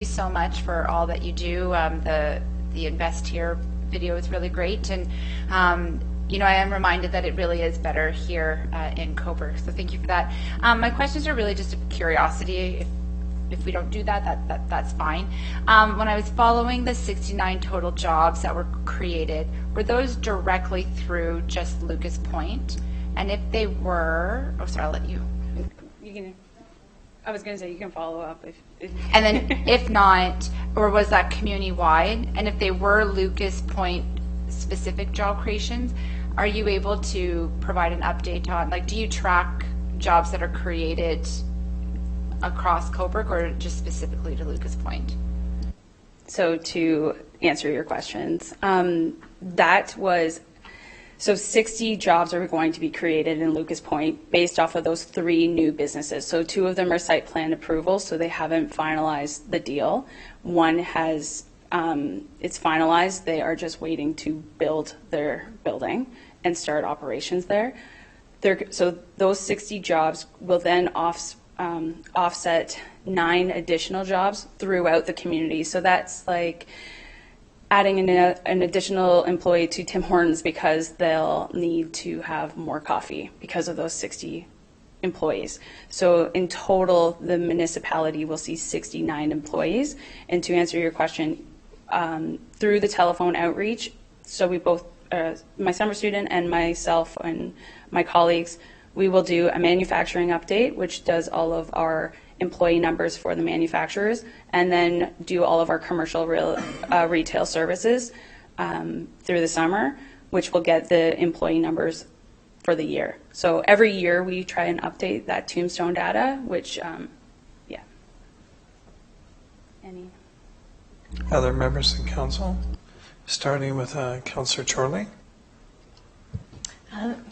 so much for all that you do. The Invest Here video is really great, and you know, I am reminded that it really is better here in Cobourg. So thank you for that. My questions are really just a curiosity. If we don't do that, that's fine. When I was following the 69 total jobs that were created, were those directly through just Lucas Point? And if they were, oh sorry, I'll let you. You can. I was going to say you can follow up if and then if not, or was that community wide? And if they were Lucas Point specific job creations, are you able to provide an update on, like, do you track jobs that are created across Cobourg or just specifically to Lucas Point? So to answer your questions, so 60 jobs are going to be created in Lucas Point based off of those 3 new businesses. So 2 of them are site plan approval, so they haven't finalized the deal. One has, it's finalized, they are just waiting to build their building and start operations there. So those 60 jobs will then offset 9 additional jobs throughout the community. So that's like adding an additional employee to Tim Hortons because they'll need to have more coffee because of those 60 employees. So in total, the municipality will see 69 employees. And to answer your question, through the telephone outreach, so we both, my summer student and myself and my colleagues, we will do a manufacturing update, which does all of our employee numbers for the manufacturers, and then do all of our commercial retail services through the summer, which will get the employee numbers for the year. So every year we try and update that tombstone data, which, yeah. Any other members of council? Starting with Councillor Chorley.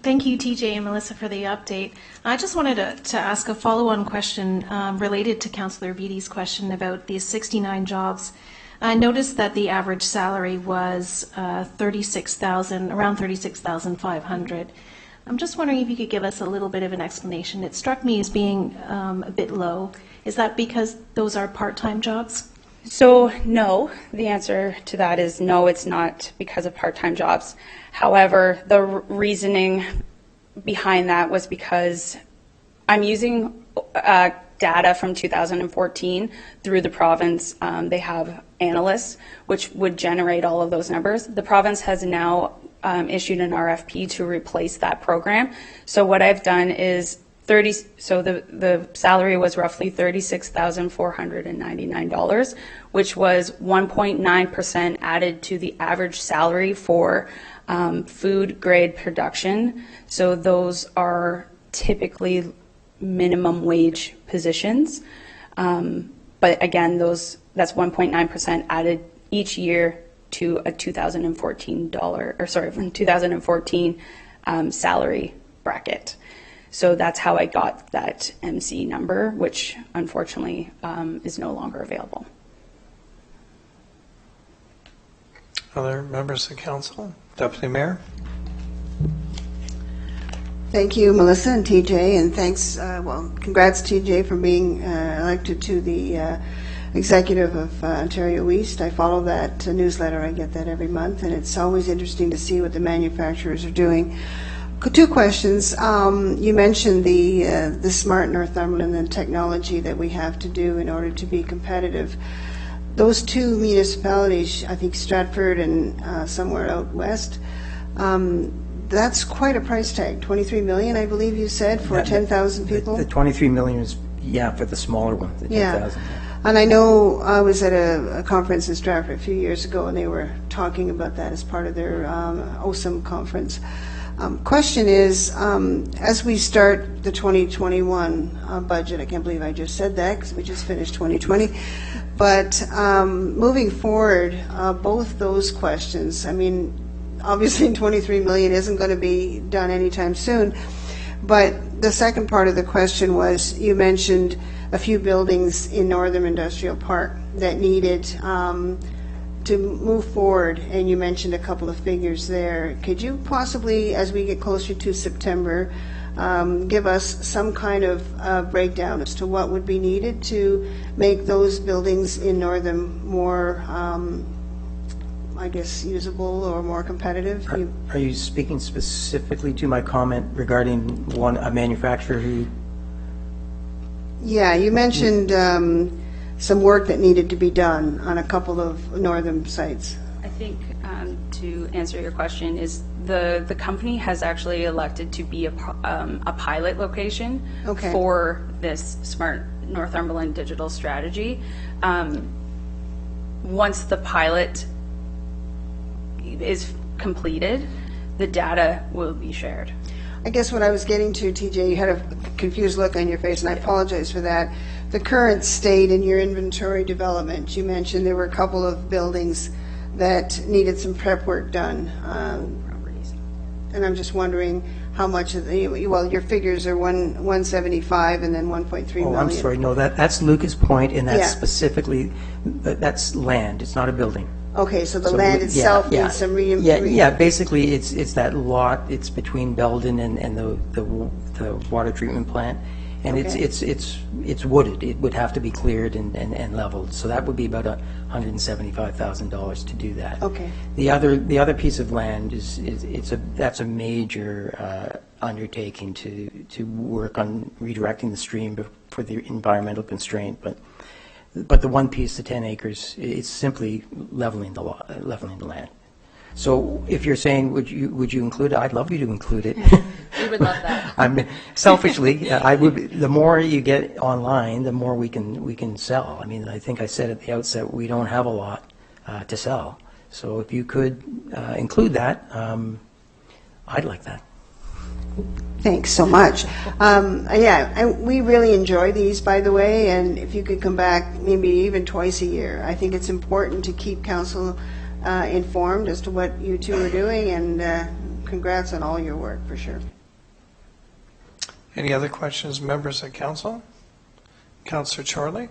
Thank you, TJ and Melissa, for the update. I just wanted to ask a follow-on question related to Councillor Beatty's question about these 69 jobs. I noticed that the average salary was around 36,500. I'm just wondering if you could give us a little bit of an explanation. It struck me as being a bit low. Is that because those are part-time jobs? So no, the answer to that is no, it's not because of part-time jobs. However, the reasoning behind that was because I'm using data from 2014 through the province. They have analysts which would generate all of those numbers. The province has now issued an RFP to replace that program. So what I've done is so the salary was roughly $36,499, which was 1.9% added to the average salary for food grade production. So those are typically minimum wage positions. But again, that's 1.9% added each year to a 2014 salary bracket. So that's how I got that MC number, which unfortunately is no longer available. Other members of council? Deputy Mayor? Thank you, Melissa and TJ, and thanks, congrats TJ for being elected to the executive of Ontario East. I follow that newsletter, I get that every month, and it's always interesting to see what the manufacturers are doing. 2 questions. You mentioned the smart Northumberland and technology that we have to do in order to be competitive. Those 2 municipalities, I think Stratford and somewhere out west, that's quite a price tag. 23 million, I believe you said, for 10,000 people. The 23 million is, for the smaller one, the 10,000. And I know I was at a conference in Stratford a few years ago, and they were talking about that as part of their OSAM conference. Question is, as we start the 2021 budget, I can't believe I just said that because we just finished 2020, but moving forward, both those questions, I mean, obviously 23 million isn't going to be done anytime soon, but the second part of the question was, you mentioned a few buildings in Northern Industrial Park that needed to move forward, and you mentioned a couple of figures there. Could you possibly, as we get closer to September, give us some kind of breakdown as to what would be needed to make those buildings in Northam more, I guess, usable or more competitive? Are you speaking specifically to my comment regarding a manufacturer who? Yeah, you mentioned some work that needed to be done on a couple of Northam sites. I think to answer your question is the company has actually elected to be a pilot location for this Smart Northumberland digital strategy. Once the pilot is completed, the data will be shared. I guess what I was getting to, TJ, you had a confused look on your face, and I apologize for that. The current state in your inventory development, you mentioned there were a couple of buildings that needed some prep work done. And I'm just wondering how much of the, well, your figures are 175 and then 1.3 million. Oh, I'm sorry. No, that's Lucas Point, and that's specifically, that's land. It's not a building. Okay, so the land itself needs some basically it's that lot. It's between Belden and the water treatment plant, and it's wooded. It would have to be cleared and leveled. So that would be about $175,000 to do that. Okay. The other piece of land that's a major undertaking to work on redirecting the stream for the environmental constraint, But the one piece, the 10 acres, it's simply leveling the land. So if you're saying, would you include it? I'd love you to include it. We would love that. Selfishly, I would. The more you get online, the more we can sell. I mean, I think I said at the outset we don't have a lot to sell. So if you could include that, I'd like that. Thanks so much. We really enjoy these, by the way, and if you could come back maybe even twice a year. I think it's important to keep council informed as to what you two are doing, and congrats on all your work, for sure. Any other questions, members of council? Councillor Chorley?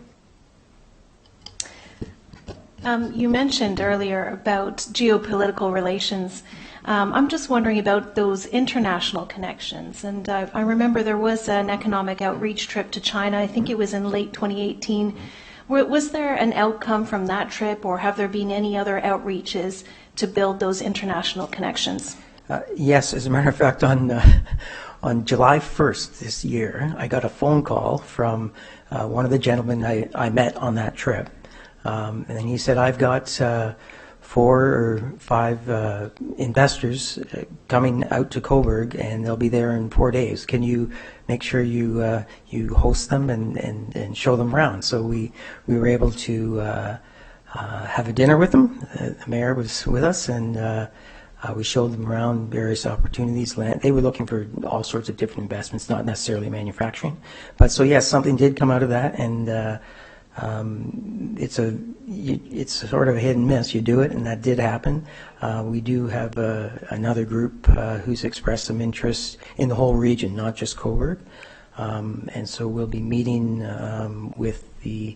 You mentioned earlier about geopolitical relations. I'm just wondering about those international connections. And I remember there was an economic outreach trip to China. I think it was in late 2018. Was there an outcome from that trip, or have there been any other outreaches to build those international connections? Yes, as a matter of fact, on July 1st this year, I got a phone call from one of the gentlemen I met on that trip. And then he said, I've got 4 or 5 investors coming out to Cobourg, and they'll be there in 4 days. Can you make sure you host them and show them around? So we were able to have a dinner with them. The mayor was with us, and we showed them around various opportunities. They were looking for all sorts of different investments, not necessarily manufacturing. But so yes, something did come out of that, and it's sort of a hit and miss. You do it, and that did happen. We do have another group who's expressed some interest in the whole region, not just Cobourg. And so we'll be meeting with the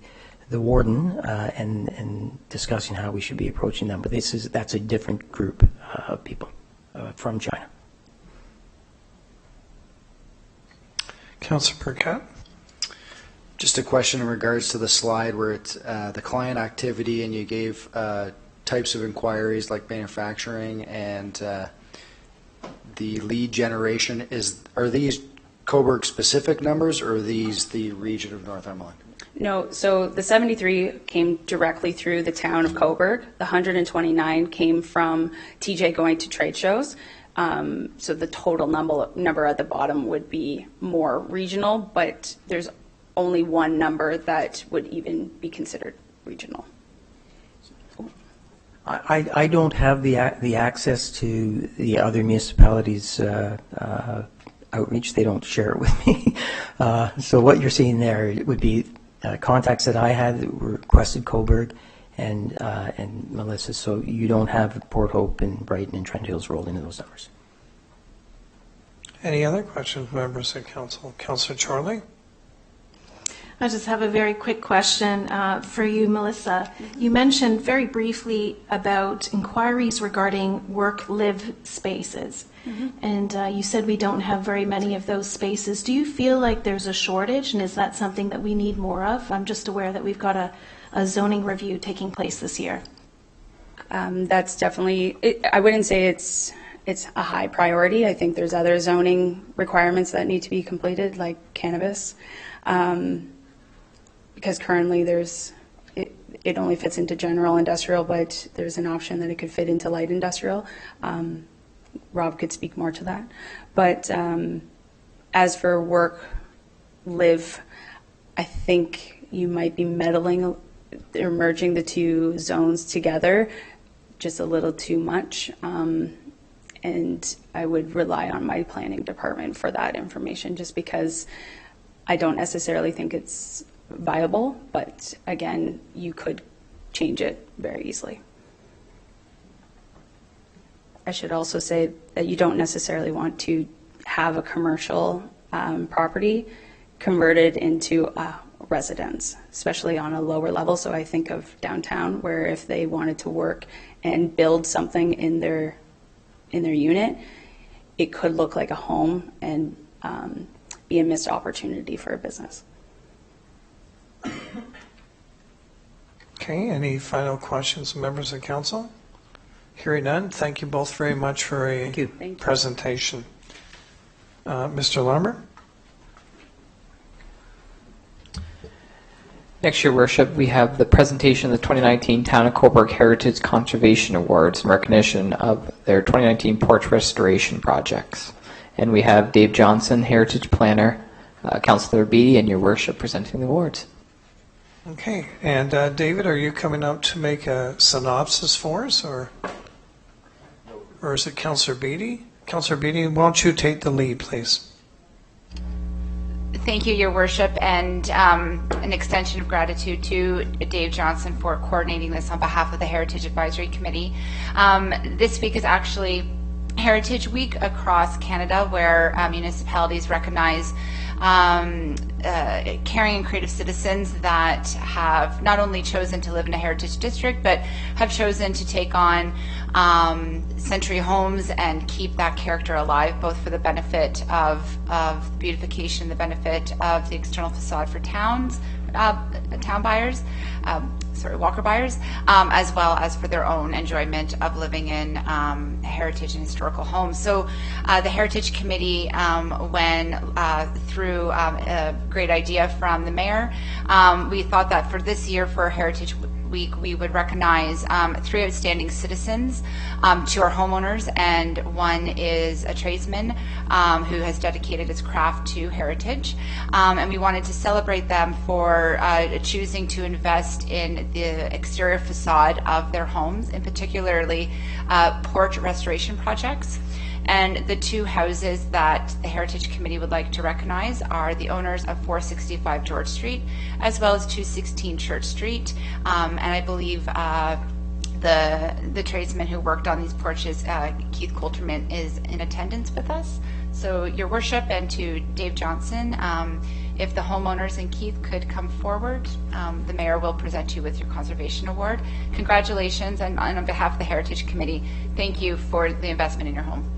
warden and discussing how we should be approaching them. But that's a different group of people from China. Councillor Burkett? Just a question in regards to the slide where it's the client activity, and you gave types of inquiries like manufacturing and the lead generation. Are these Cobourg specific numbers, or are these the region of Northumberland? No, so the 73 came directly through the town of Cobourg. The 129 came from TJ going to trade shows. So the total number at the bottom would be more regional, but there's only one number that would even be considered regional. I don't have the access to the other municipalities' outreach. They don't share it with me. So what you're seeing there would be contacts that I had that requested Cobourg and Melissa. So you don't have Port Hope and Brighton and Trent Hills rolled into those numbers. Any other questions, members of council? Councillor Chorley? I just have a very quick question for you, Melissa. You mentioned very briefly about inquiries regarding work-live spaces. And you said we don't have very many of those spaces. Do you feel like there's a shortage, and is that something that we need more of? I'm just aware that we've got a zoning review taking place this year. That's definitely, I wouldn't say it's a high priority. I think there's other zoning requirements that need to be completed, like cannabis. Because currently it only fits into general industrial, but there's an option that it could fit into light industrial. Rob could speak more to that. But as for work, live, I think you might be meddling or merging the two zones together just a little too much. And I would rely on my planning department for that information, just because I don't necessarily think it's viable, but again, you could change it very easily. I should also say that you don't necessarily want to have a commercial property converted into a residence, especially on a lower level. So I think of downtown, where if they wanted to work and build something in their unit, it could look like a home and be a missed opportunity for a business. Okay, any final questions, members of council? Hearing none, thank you both very much for a presentation. Mr. Larmer? Next, Your Worship, we have the presentation of the 2019 Town of Cobourg Heritage Conservation Awards in recognition of their 2019 porch restoration projects. And we have Dave Johnson, Heritage Planner, Councillor Beattie, and Your Worship presenting the awards. Okay, and David, are you coming out to make a synopsis for us, or is it Councillor Beattie? Councillor Beattie, won't you take the lead, please? Thank you, Your Worship, and an extension of gratitude to Dave Johnson for coordinating this on behalf of the Heritage Advisory Committee. This week is actually Heritage Week across Canada, where municipalities recognize caring and creative citizens that have not only chosen to live in a heritage district, but have chosen to take on century homes and keep that character alive, both for the benefit of beautification, the benefit of the external facade for town buyers, walker buyers, as well as for their own enjoyment of living in heritage and historical homes. So the Heritage Committee, through a great idea from the Mayor, we thought that for this year, for Heritage Week, we would recognize 3 outstanding citizens, 2 are homeowners, and 1 is a tradesman who has dedicated his craft to heritage. And we wanted to celebrate them for choosing to invest in the exterior facade of their homes, in particularly porch restoration projects. And the 2 houses that the Heritage Committee would like to recognize are the owners of 465 George Street, as well as 216 Church Street. And I believe the tradesman who worked on these porches, Keith Colterman, is in attendance with us. So, Your Worship, and to Dave Johnson, if the homeowners and Keith could come forward, the Mayor will present you with your Conservation Award. Congratulations, and on behalf of the Heritage Committee, thank you for the investment in your home.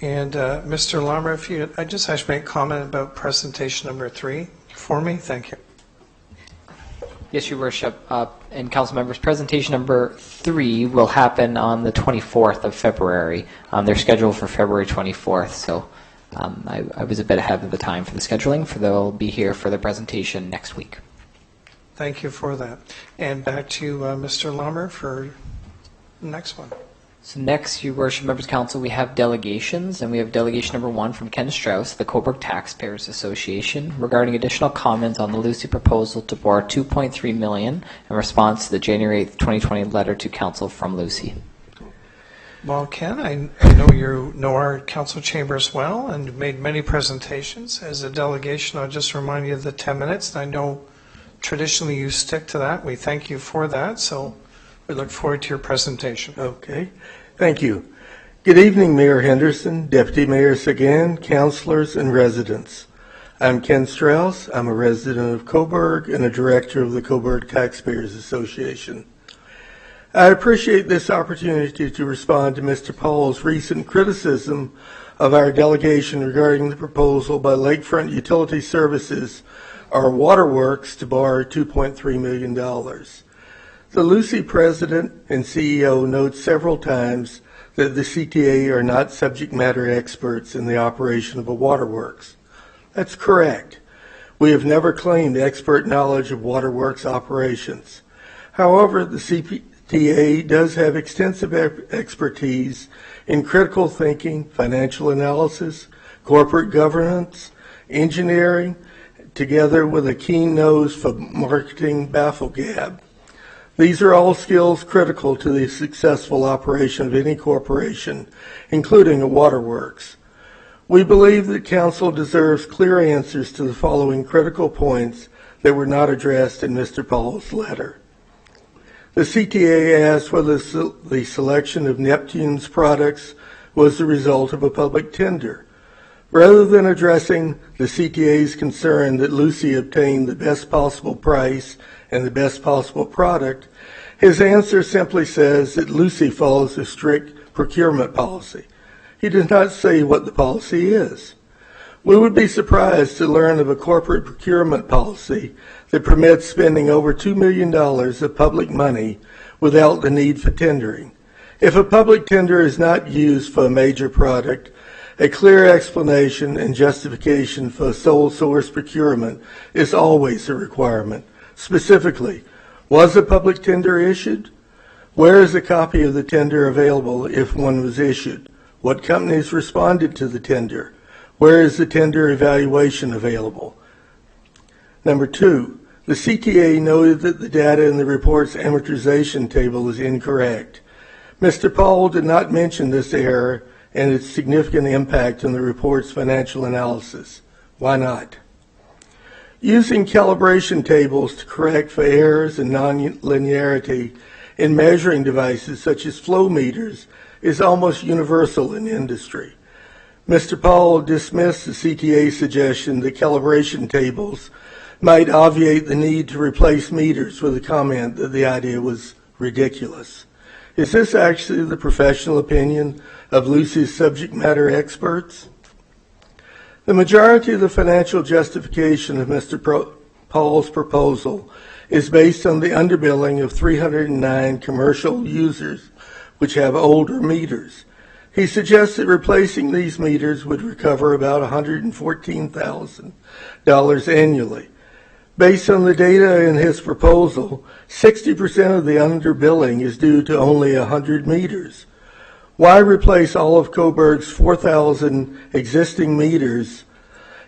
And Mr. Larmer, if you, I just actually make a comment about presentation number 3 for me. Thank you. Yes, Your Worship. And council members, presentation number 3 will happen on the 24th of February. They're scheduled for February 24th, so I was a bit ahead of the time for the scheduling, for they'll be here for the presentation next week. Thank you for that. And back to you, Mr. Larmer, for the next one. So next, Your Worship, members of council, we have delegations, and we have delegation number 1 from Ken Strauss, the Cobourg Taxpayers Association, regarding additional comments on the LUSI proposal to borrow $2.3 million in response to the January 8th, 2020 letter to council from LUSI. Well, Ken, I know you know our council chambers well and you've made many presentations. As a delegation, I'll just remind you of the 10 minutes. I know traditionally you stick to that. We thank you for that. So we look forward to your presentation. Okay, thank you. Good evening, Mayor Henderson, Deputy Mayor Sagan, councilors, and residents. I'm Ken Strauss. I'm a resident of Cobourg and a director of the Cobourg Taxpayers Association. I appreciate this opportunity to respond to Mr. Paul's recent criticism of our delegation regarding the proposal by Lakefront Utility Services, our waterworks, to borrow $2.3 million. The LUSI president and CEO note several times that the CTA are not subject matter experts in the operation of a waterworks. That's correct. We have never claimed expert knowledge of waterworks operations. However, the CTA does have extensive expertise in critical thinking, financial analysis, corporate governance, engineering, together with a keen nose for marketing bafflegab. These are all skills critical to the successful operation of any corporation, including a waterworks. We believe that council deserves clear answers to the following critical points that were not addressed in Mr. Paul's letter. The CTA asked whether the selection of Neptune's products was the result of a public tender. Rather than addressing the CTA's concern that LUSI obtained the best possible price and the best possible product, his answer simply says that LUSI follows a strict procurement policy. He does not say what the policy is. We would be surprised to learn of a corporate procurement policy that permits spending over $2 million of public money without the need for tendering. If a public tender is not used for a major product, a clear explanation and justification for sole source procurement is always a requirement. Specifically, was a public tender issued? Where is a copy of the tender available if one was issued? What companies responded to the tender? Where is the tender evaluation available? Number 2, the CTA noted that the data in the report's amortization table is incorrect. Mr. Paul did not mention this error and its significant impact on the report's financial analysis. Why not? Using calibration tables to correct for errors and non-linearity in measuring devices such as flow meters is almost universal in industry. Mr. Paul dismissed the CTA's suggestion that calibration tables might obviate the need to replace meters with a comment that the idea was ridiculous. Is this actually the professional opinion of LUSI's subject matter experts? The majority of the financial justification of Mr. Paul's proposal is based on the underbilling of 309 commercial users which have older meters. He suggests that replacing these meters would recover about $114,000 annually. Based on the data in his proposal, 60% of the underbilling is due to only 100 meters. Why replace all of Cobourg's 4,000 existing meters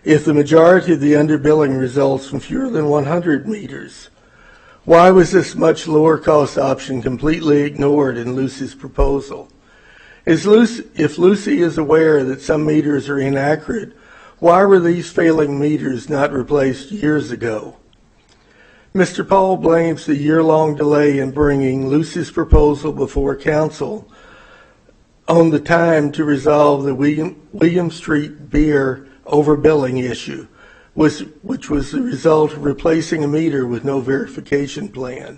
if the majority of the underbilling results from fewer than 100 meters? Why was this much lower cost option completely ignored in LUSI's proposal? If LUSI is aware that some meters are inaccurate, why were these failing meters not replaced years ago? Mr. Paul blames the year-long delay in bringing LUSI's proposal before council on the time to resolve the William Street beer overbilling issue, which was the result of replacing a meter with no verification plan.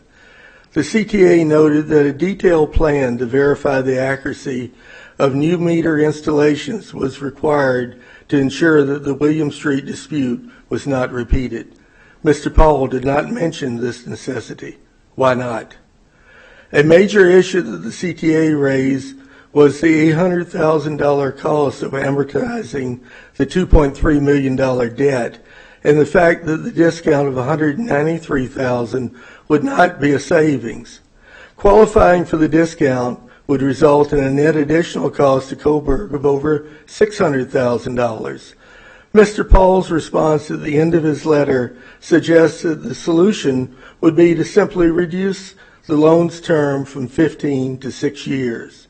The CTA noted that a detailed plan to verify the accuracy of new meter installations was required to ensure that the William Street dispute was not repeated. Mr. Powell did not mention this necessity. Why not? A major issue that the CTA raised was the $800,000 cost of amortizing the $2.3 million debt, and the fact that the discount of $193,000 would not be a savings. Qualifying for the discount would result in a net additional cost to Cobourg of over $600,000. Mr. Paul's response at the end of his letter suggests that the solution would be to simply reduce the loan's term from 15 to 6 years.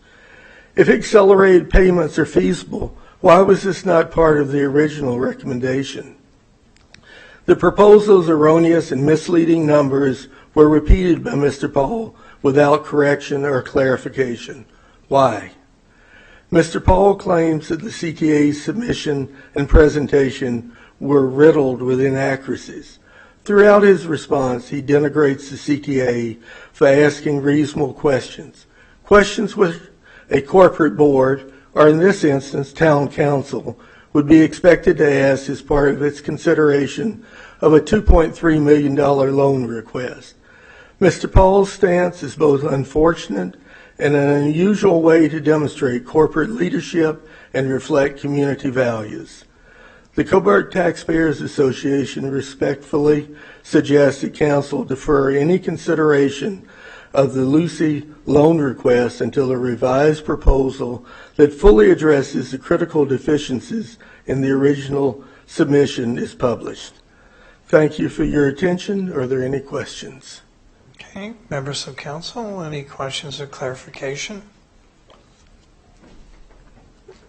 If accelerated payments are feasible, why was this not part of the original recommendation? The proposal's erroneous and misleading numbers were repeated by Mr. Paul without correction or clarification. Why? Mr. Paul claims that the CTA's submission and presentation were riddled with inaccuracies. Throughout his response, he denigrates the CTA for asking reasonable questions. Questions which a corporate board, or in this instance, town council, would be expected to ask as part of its consideration of a $2.3 million loan request. Mr. Paul's stance is both unfortunate and an unusual way to demonstrate corporate leadership and reflect community values. The Cobourg Taxpayers Association respectfully suggests that Council defer any consideration of the LUSI loan request until a revised proposal that fully addresses the critical deficiencies in the original submission is published. Thank you for your attention. Are there any questions? Okay, members of council, any questions or clarification?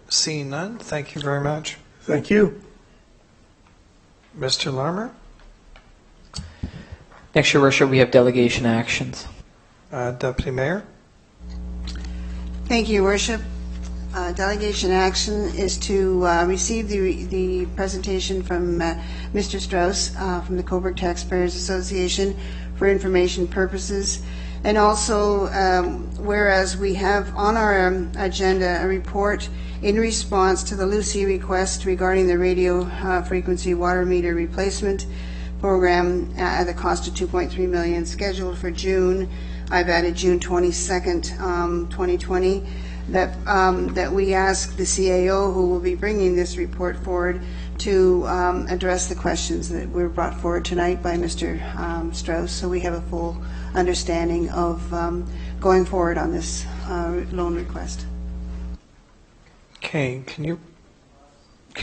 Seeing none, thank you very much. Thank you. Mr. Larmer? Next, Your Worship, we have delegation actions. Deputy Mayor? Thank you, Your Worship. Delegation action is to receive the presentation from Mr. Strauss from the Cobourg Taxpayers Association for information purposes. And also, whereas we have on our agenda a report in response to the LUSI request regarding the radio frequency water meter replacement program at the cost of $2.3 million scheduled for June. I've added June 22nd, 2020. That we ask the CAO, who will be bringing this report forward, to address the questions that were brought forward tonight by Mr. Strauss, so we have a full understanding of going forward on this loan request. Okay, can you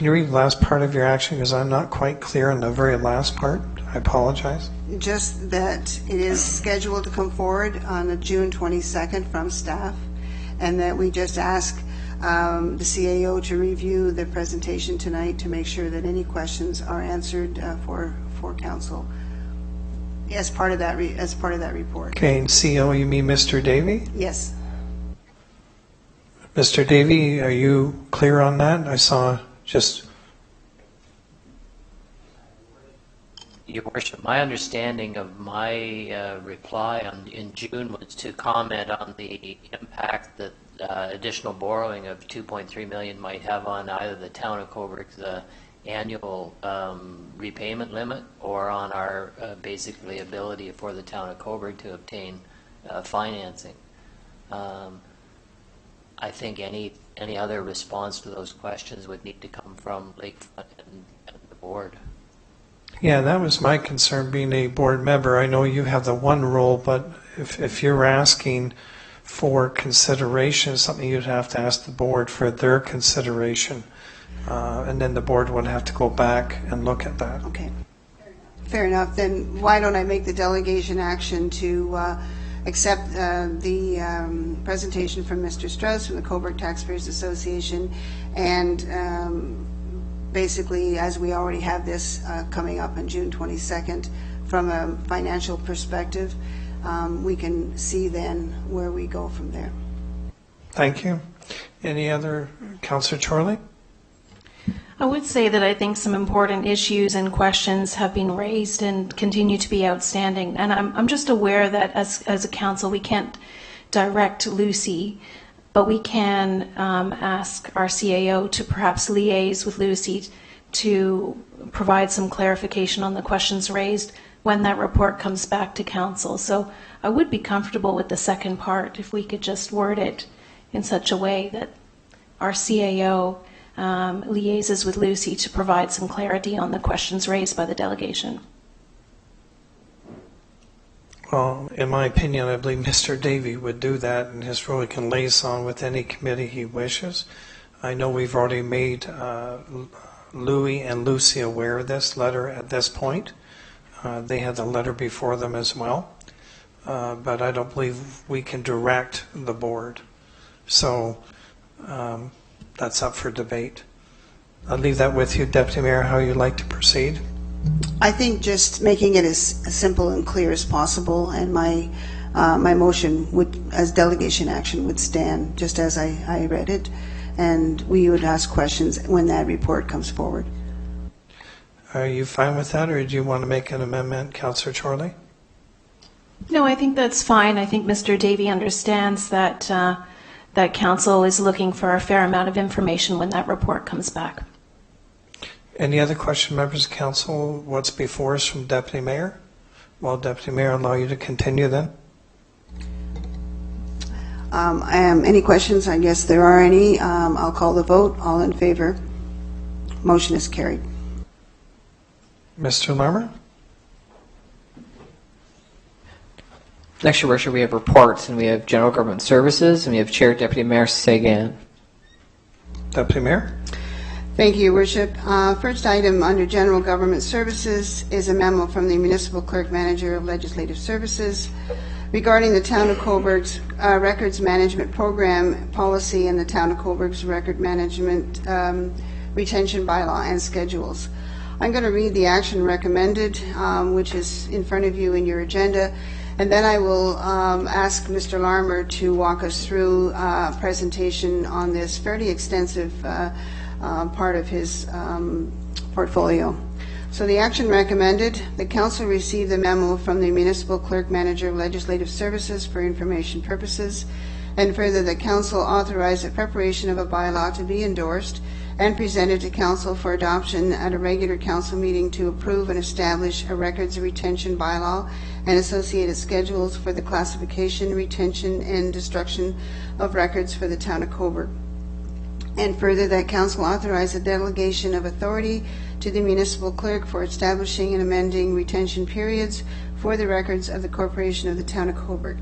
read the last part of your action, because I'm not quite clear on the very last part? I apologize. Just that it is scheduled to come forward on June 22nd from staff, and that we just ask the CAO to review the presentation tonight to make sure that any questions are answered for council as part of that report. Okay, and CO, you mean Mr. Davey? Yes. Mr. Davey, are you clear on that? I saw just... Your Worship, my understanding of my reply in June was to comment on the impact that additional borrowing of $2.3 million might have on either the town of Cobourg's annual repayment limit or on our basically ability for the town of Cobourg to obtain financing. I think any other response to those questions would need to come from Lakefront and the board. Yeah, that was my concern, being a board member. I know you have the one role, but if you're asking for consideration, something you'd have to ask the board for their consideration, and then the board would have to go back and look at that. Okay. Fair enough. Then why don't I make the delegation action to accept the presentation from Mr. Strauss from the Cobourg Taxpayers Association, and basically, as we already have this coming up on June 22nd, from a financial perspective, we can see then where we go from there. Thank you. Any other, Councillor Chorley? I would say that I think some important issues and questions have been raised and continue to be outstanding. And I'm just aware that as a council, we can't direct LUSI, but we can ask our CAO to perhaps liaise with LUSI to provide some clarification on the questions raised when that report comes back to council. So I would be comfortable with the second part if we could just word it in such a way that our CAO liaises with LUSI to provide some clarity on the questions raised by the delegation. Well, in my opinion, I believe Mr. Davey would do that, and his role can liaison with any committee he wishes. I know we've already made Louis and Lucy aware of this letter at this point. They had the letter before them as well, but I don't believe we can direct the board. So that's up for debate. I'll leave that with you, Deputy Mayor, how you'd like to proceed. I think just making it as simple and clear as possible, and my motion would, as delegation action, would stand just as I read it, and we would ask questions when that report comes forward. Are you fine with that, or do you want to make an amendment, Councillor Chorley? No, I think that's fine. I think Mr. Davey understands that that council is looking for a fair amount of information when that report comes back. Any other question, members of council? What's before us from Deputy Mayor? Well, Deputy Mayor, I'll allow you to continue then. Any questions? I guess there are any. I'll call the vote. All in favor? Motion is carried. Mr. Larmer? Next, Your Worship, we have reports, and we have General Government Services, and we have Chair Deputy Mayor Sagan. Deputy Mayor? Thank you, Your Worship. First item under General Government Services is a memo from the Municipal Clerk Manager of Legislative Services regarding the Town of Cobourg's Records Management Program policy and the Town of Cobourg's Record Management Retention Bylaw and schedules. I'm going to read the action recommended, which is in front of you in your agenda, and then I will ask Mr. Larmer to walk us through a presentation on this fairly extensive part of his portfolio. So the action recommended, the Council received the memo from the Municipal Clerk Manager of Legislative Services for information purposes, and further the Council authorized the preparation of a bylaw to be endorsed and presented to Council for adoption at a regular Council meeting to approve and establish a records retention bylaw and associated schedules for the classification, retention, and destruction of records for the Town of Cobourg. And further, that Council authorized the delegation of authority to the municipal clerk for establishing and amending retention periods for the records of the Corporation of the Town of Cobourg.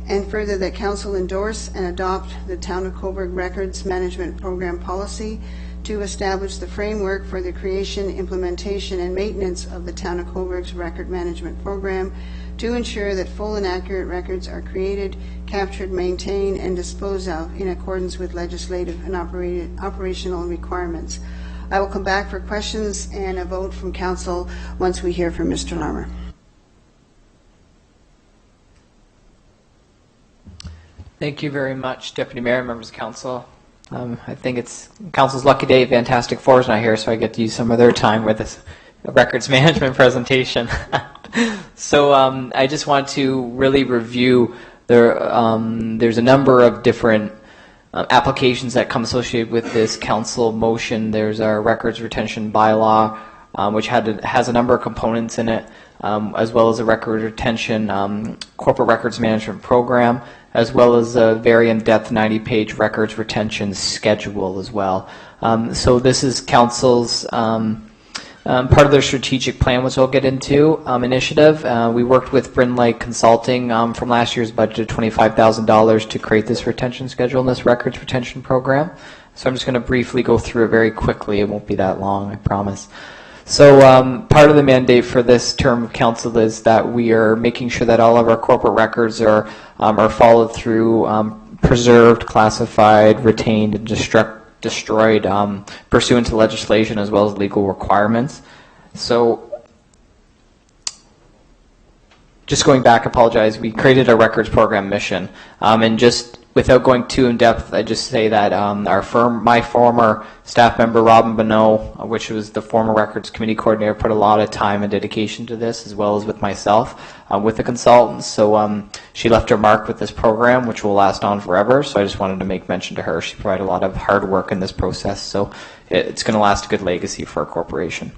And further, that Council endorse and adopt the Town of Cobourg Records Management Program policy to establish the framework for the creation, implementation, and maintenance of the Town of Cobourg's Record Management Program to ensure that full and accurate records are created, captured, maintained, and disposed of in accordance with legislative and operational requirements. I will come back for questions and a vote from Council once we hear from Mr. Larmer. Thank you very much, Deputy Mayor, members of Council. I think it's Council's lucky day. Fantastic Four's not here, so I get to use some of their time with this records management presentation. So I just want to really review. There's a number of different applications that come associated with this council motion. There's our records retention bylaw, which has a number of components in it, as well as a record retention corporate records management program, as well as a very in-depth 90-page records retention schedule as well. So this is council's part of their strategic plan, which I'll get into, initiative. We worked with Brinley Consulting from last year's budget of $25,000 to create this retention schedule and this records retention program. So I'm just going to briefly go through it very quickly. It won't be that long, I promise. So part of the mandate for this term of council is that we are making sure that all of our corporate records are followed through, preserved, classified, retained, and destroyed pursuant to legislation as well as legal requirements. So just going back, apologize, we created a records program mission, and just without going too in depth, I just say that my former staff member Robin Bonneau, which was the former records committee coordinator, put a lot of time and dedication to this, as well as with myself, with the consultants. So she left her mark with this program, which will last on forever. So I just wanted to make mention to her. She provided a lot of hard work in this process, so it's going to last a good legacy for our corporation.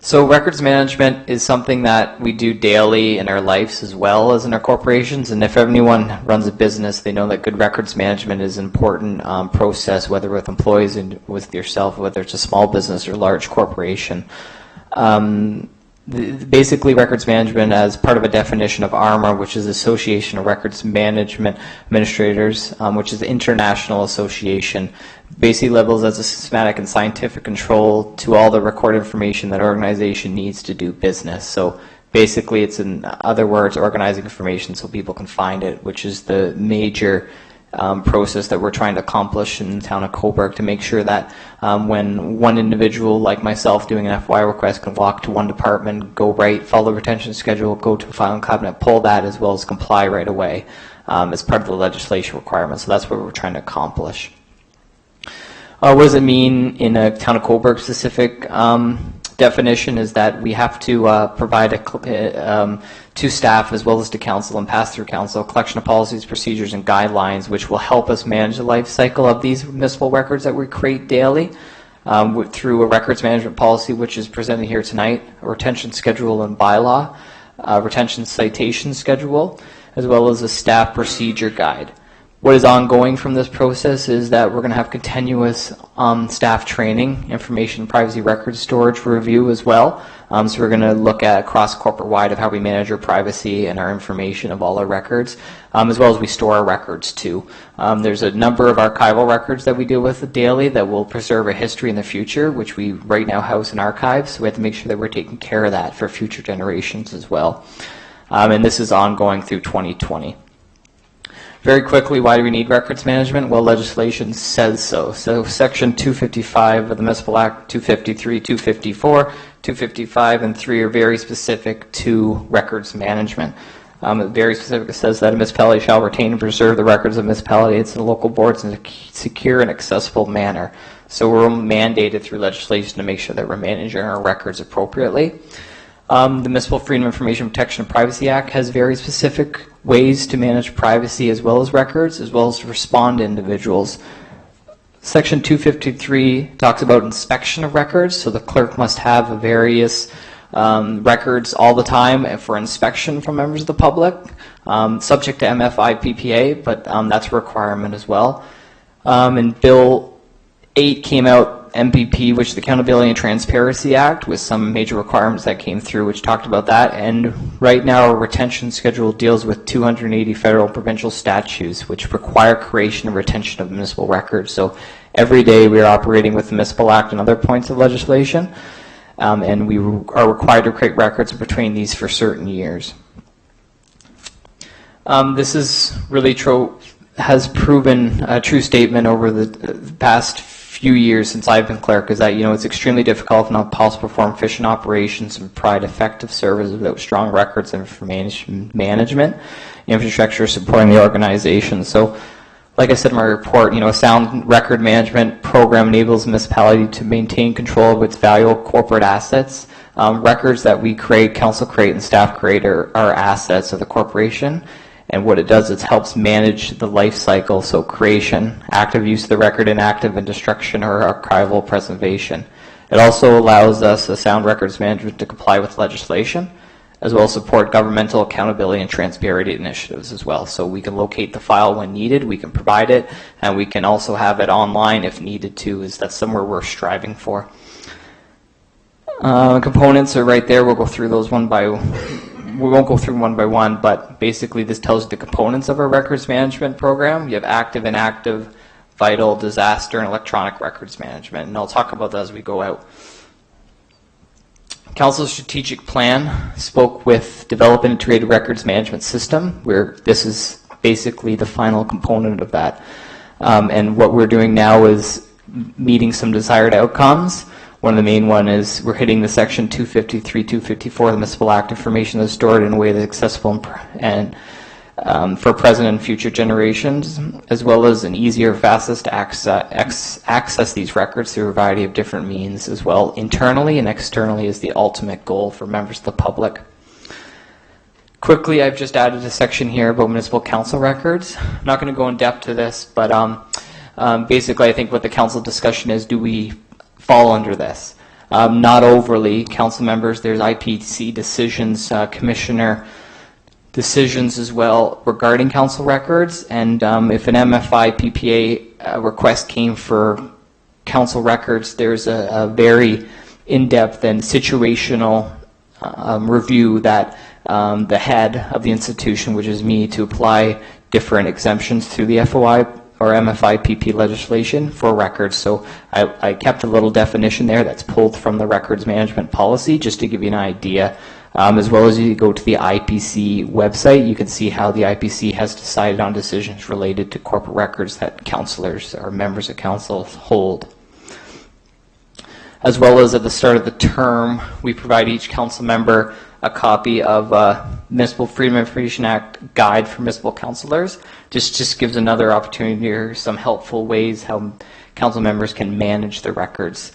So records management is something that we do daily in our lives as well as in our corporations, and if anyone runs a business, they know that good records management is an important process, whether with employees and with yourself, whether it's a small business or large corporation. Basically, records management as part of a definition of ARMA, which is Association of Records Management Administrators, which is the international association, basically levels as a systematic and scientific control to all the recorded information that an organization needs to do business. So basically, it's, in other words, organizing information so people can find it, which is the major process that we're trying to accomplish in the town of Cobourg, to make sure that when one individual like myself doing an FY request can walk to one department, go right, follow the retention schedule, go to a filing cabinet, pull that, as well as comply right away as part of the legislation requirement. So that's what we're trying to accomplish. What does it mean in a town of Cobourg specific definition is that we have to provide to staff as well as to council and pass through council a collection of policies, procedures, and guidelines which will help us manage the life cycle of these municipal records that we create daily through a records management policy, which is presented here tonight, a retention schedule and bylaw, a retention citation schedule, as well as a staff procedure guide. What is ongoing from this process is that we're going to have continuous staff training, information privacy records storage review as well. So we're going to look at across corporate wide of how we manage our privacy and our information of all our records, as well as we store our records too. There's a number of archival records that we deal with daily that will preserve a history in the future, which we right now house in archives. So we have to make sure that we're taking care of that for future generations as well. And this is ongoing through 2020. Very quickly, why do we need records management? Well, legislation says so. So Section 255 of the Municipal Act, 253, 254, 255, and 3 are very specific to records management. Very specific. It says that a municipality shall retain and preserve the records of municipality, its local boards in a secure and accessible manner. So we're mandated through legislation to make sure that we're managing our records appropriately. The Municipal Freedom of Information Protection and Privacy Act has very specific ways to manage privacy as well as records, as well as to respond to individuals. Section 253 talks about inspection of records, so the clerk must have various records all the time for inspection from members of the public, subject to MFI PPA, but that's a requirement as well. And Bill 8 came out, MPP, which is the Accountability and Transparency Act, with some major requirements that came through, which talked about that. And right now, our retention schedule deals with 280 federal and provincial statutes, which require creation and retention of municipal records. So every day, we are operating with the Municipal Act and other points of legislation, and we are required to create records between these for certain years. This is really has proven a true statement over the past few years since I've been clerk, is that, you know, it's extremely difficult, if not possible, to perform efficient operations and provide effective service without strong records and information management infrastructure supporting the organization. So, like I said in my report, you know, a sound record management program enables a municipality to maintain control of its valuable corporate assets. Records that we create, council create, and staff create are assets of the corporation. And what it does is helps manage the life cycle, so creation, active use of the record, inactive and destruction or archival preservation. It also allows us, a sound records management, to comply with legislation, as well as support governmental accountability and transparency initiatives as well. So we can locate the file when needed, we can provide it, and we can also have it online if needed to. That's somewhere we're striving for. Components are right there. We'll go through those we won't go through one by one, but basically this tells you the components of our records management program. You have active, inactive, vital, disaster, and electronic records management, and I'll talk about that as we go out. Council's strategic plan spoke with develop an integrated records management system, where this is basically the final component of that. And what we're doing now is meeting some desired outcomes. One of the main one is we're hitting the Section 253, 254 of the Municipal Act, information that's stored in a way that's accessible and for present and future generations, as well as an easier, fastest to access these records through a variety of different means as well, internally and externally, is the ultimate goal for members of the public. Quickly, I've just added a section here about municipal council records. I'm not going to go in depth to this, but basically I think what the council discussion is, do we fall under this? Not overly. Council members, there's IPC decisions, commissioner decisions as well regarding council records, and if an MFI PPA request came for council records, there's a very in-depth and situational review that the head of the institution, which is me, to apply different exemptions through the FOI or MFI PP legislation for records. So I kept a little definition there that's pulled from the records management policy, just to give you an idea. As well as you go to the IPC website, you can see how the IPC has decided on decisions related to corporate records that councillors or members of council hold. As well as at the start of the term, we provide each council member a copy of Municipal Freedom of Information Act guide for municipal councillors. Just gives another opportunity or some helpful ways how council members can manage the records.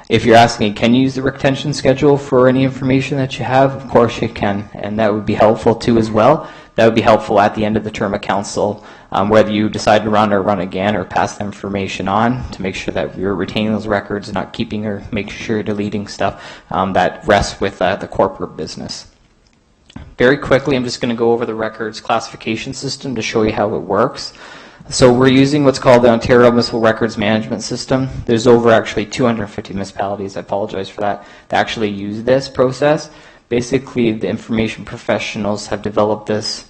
If you're asking, can you use the retention schedule for any information that you have? Of course you can, and that would be helpful too as well. That would be helpful at the end of the term of council, whether you decide to run or run again or pass the information on, to make sure that you're retaining those records, not keeping or making sure you're deleting stuff that rests with the corporate business. Very quickly, I'm just going to go over the records classification system to show you how it works. So we're using what's called the Ontario Municipal Records Management System. There's over actually 250 municipalities, I apologize for that actually use this process. Basically, the information professionals have developed this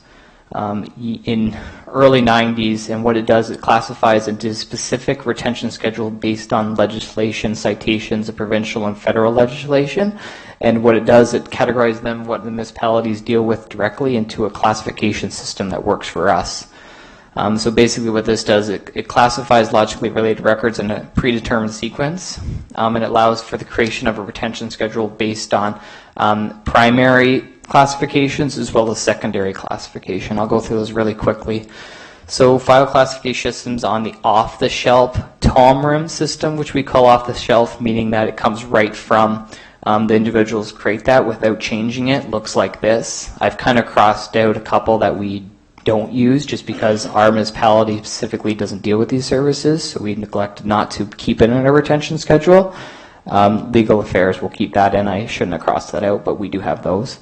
in early 90s, and what it does, it classifies into a specific retention schedule based on legislation, citations of provincial and federal legislation. And what it does, it categorizes them, what the municipalities deal with directly, into a classification system that works for us. So basically what this does, it classifies logically related records in a predetermined sequence, and it allows for the creation of a retention schedule based on primary classifications as well as secondary classification. I'll go through those really quickly. So file classification systems on the off-the-shelf TOMRIM system, which we call off-the-shelf, meaning that it comes right from the individuals create that without changing it. Looks like this. I've kind of crossed out a couple that we don't use just because our municipality specifically doesn't deal with these services, so we neglected not to keep it in a retention schedule. Legal affairs will keep that in. I shouldn't have crossed that out, but we do have those.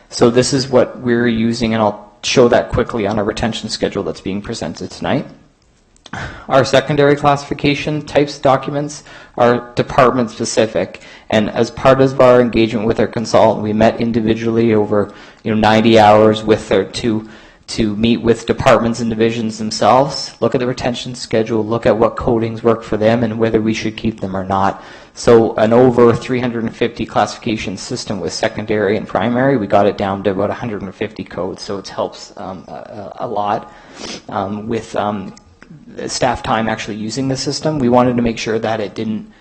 So this is what we're using, and I'll show that quickly on a retention schedule that's being presented tonight. Our secondary classification types documents are department specific, and as part of our engagement with our consultant, we met individually over 90 hours with her to meet with departments and divisions themselves, look at the retention schedule, look at what codings work for them and whether we should keep them or not. So an over 350 classification system with secondary and primary, we got it down to about 150 codes, so it helps a lot with staff time actually using the system. We wanted to make sure that it didn't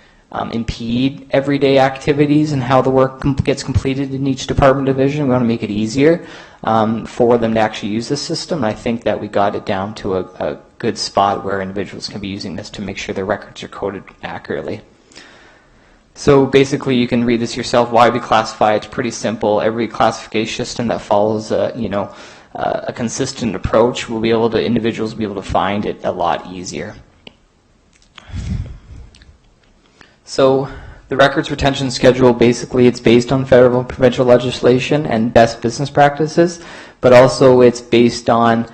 impede everyday activities and how the work gets completed in each department division. We want to make it easier for them to actually use the system. And I think that we got it down to a good spot where individuals can be using this to make sure their records are coded accurately. So basically, you can read this yourself. Why we classify? It's pretty simple. Every classification system that follows a consistent approach will be able to, individuals will be able to find it a lot easier. So the records retention schedule, basically it's based on federal and provincial legislation and best business practices, but also it's based on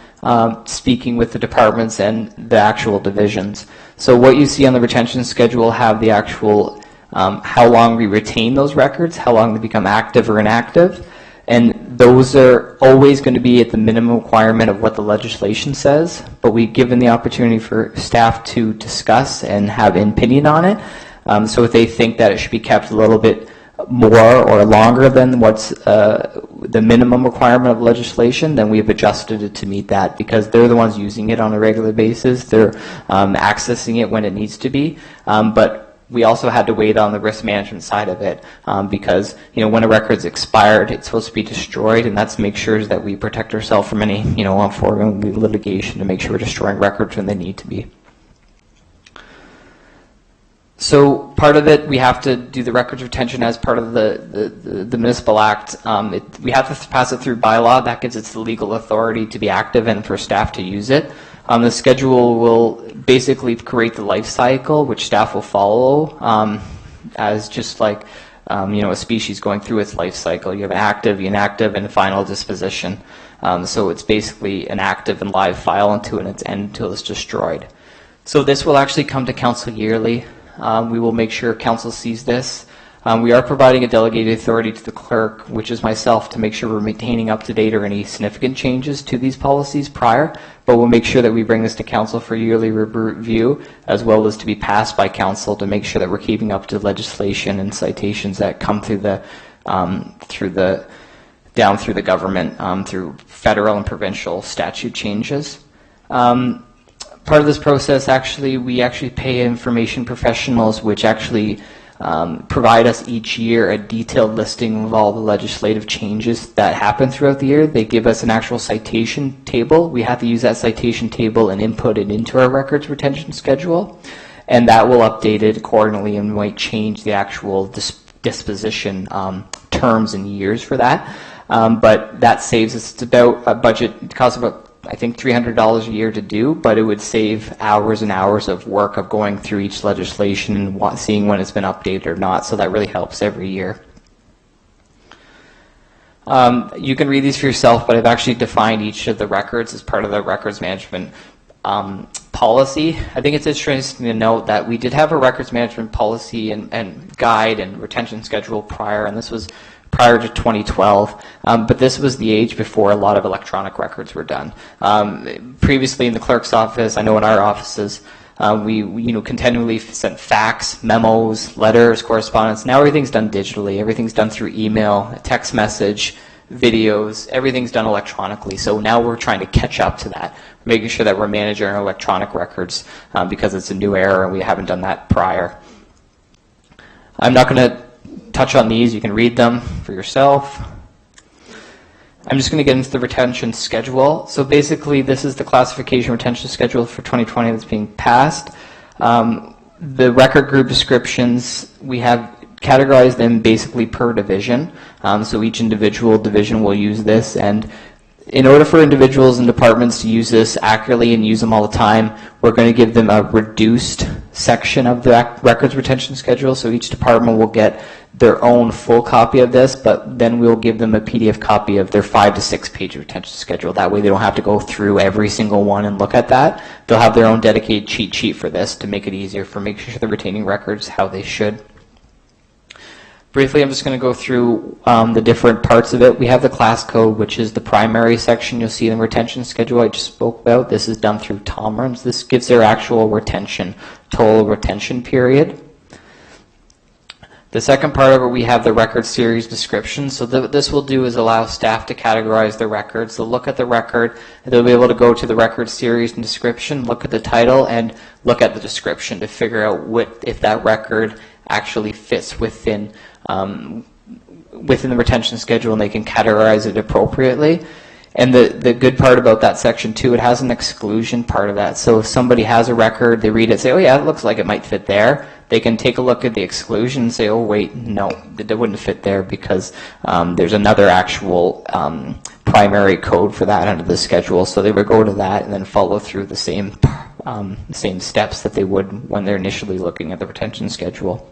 speaking with the departments and the actual divisions. So what you see on the retention schedule have the actual how long we retain those records, how long they become active or inactive, and those are always going to be at the minimum requirement of what the legislation says, but we've given the opportunity for staff to discuss and have an opinion on it. So if they think that it should be kept a little bit more or longer than what's the minimum requirement of legislation, then we've adjusted it to meet that, because they're the ones using it on a regular basis. They're accessing it when it needs to be. But we also had to wait on the risk management side of it because, when a record's expired, it's supposed to be destroyed, and that's to make sure that we protect ourselves from any, ongoing litigation to make sure we're destroying records when they need to be. So part of it, we have to do the records retention as part of the Municipal Act. We have to pass it through bylaw. That gives us the legal authority to be active and for staff to use it. The schedule will basically create the life cycle, which staff will follow as just like a species going through its life cycle. You have active, inactive, and final disposition. So it's basically an active and live file until its end, until it's destroyed. So this will actually come to council yearly. We will make sure council sees this. We are providing a delegated authority to the clerk, which is myself, to make sure we're maintaining up to date or any significant changes to these policies prior, but we'll make sure that we bring this to council for yearly review, as well as to be passed by council to make sure that we're keeping up to legislation and citations that come through down through the government, through federal and provincial statute changes. Part of this process, we actually pay information professionals, which actually provide us each year a detailed listing of all the legislative changes that happen throughout the year. They give us an actual citation table. We have to use that citation table and input it into our records retention schedule, and that will update it accordingly and might change the actual disposition terms and years for that. But that saves us, it's about a budget, it costs about, I think, $300 a year to do, but it would save hours and hours of work of going through each legislation and seeing when it's been updated or not, so that really helps every year. You can read these for yourself, but I've actually defined each of the records as part of the records management policy. I think it's interesting to note that we did have a records management policy and guide and retention schedule prior, and this was prior to 2012, but this was the age before a lot of electronic records were done. Previously in the clerk's office, I know in our offices, we continually sent fax, memos, letters, correspondence. Now everything's done digitally. Everything's done through email, text message, videos. Everything's done electronically. So now we're trying to catch up to that, making sure that we're managing our electronic records because it's a new era and we haven't done that prior. I'm not going to touch on these. You can read them for yourself. I'm just going to get into the retention schedule. So basically, this is the classification retention schedule for 2020 that's being passed. The record group descriptions, we have categorized them basically per division. So each individual division will use this, and in order for individuals and departments to use this accurately and use them all the time, we're going to give them a reduced section of the records retention schedule. So each department will get their own full copy of this, but then we'll give them a PDF copy of their 5 to 6 page retention schedule. That way they don't have to go through every single one and look at that. They'll have their own dedicated cheat sheet for this to make it easier for making sure they're retaining records how they should. Briefly, I'm just going to go through the different parts of it. We have the class code, which is the primary section you'll see in the retention schedule I just spoke about. This is done through tolerance. This gives their actual retention, total retention period. The second part of it, we have the record series description. So this will do is allow staff to categorize the records. They'll look at the record, and they'll be able to go to the record series and description, look at the title, and look at the description to figure out if that record actually fits within the retention schedule, and they can categorize it appropriately. And the good part about that section too, it has an exclusion part of that. So if somebody has a record, they read it, say, oh yeah, it looks like it might fit there. They can take a look at the exclusion and say, oh wait, no, that wouldn't fit there because there's another actual primary code for that under the schedule. So they would go to that and then follow through the same steps that they would when they're initially looking at the retention schedule.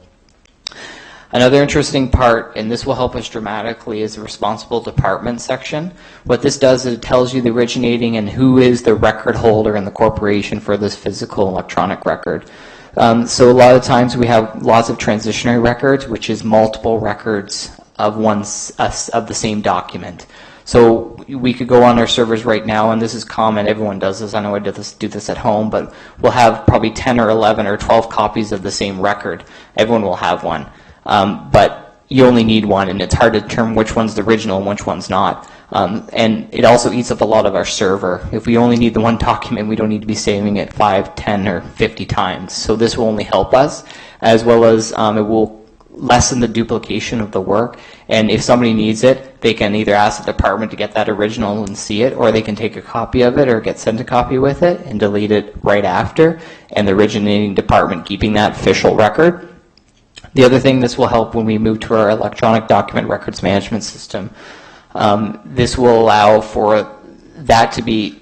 Another interesting part, and this will help us dramatically, is the responsible department section. What this does is it tells you the originating and who is the record holder in the corporation for this physical electronic record. So a lot of times we have lots of transitionary records, which is multiple records of the same document. So we could go on our servers right now, and this is common, everyone does this, I know I do this at home, but we'll have probably 10 or 11 or 12 copies of the same record. Everyone will have one. But you only need one, and it's hard to determine which one's the original and which one's not. And it also eats up a lot of our server. If we only need the one document, we don't need to be saving it 5, 10, or 50 times. So this will only help us, as well as it will lessen the duplication of the work. And if somebody needs it, they can either ask the department to get that original and see it, or they can take a copy of it or get sent a copy with it and delete it right after, and the originating department keeping that official record. The other thing this will help when we move to our electronic document records management system. This will allow for that to be,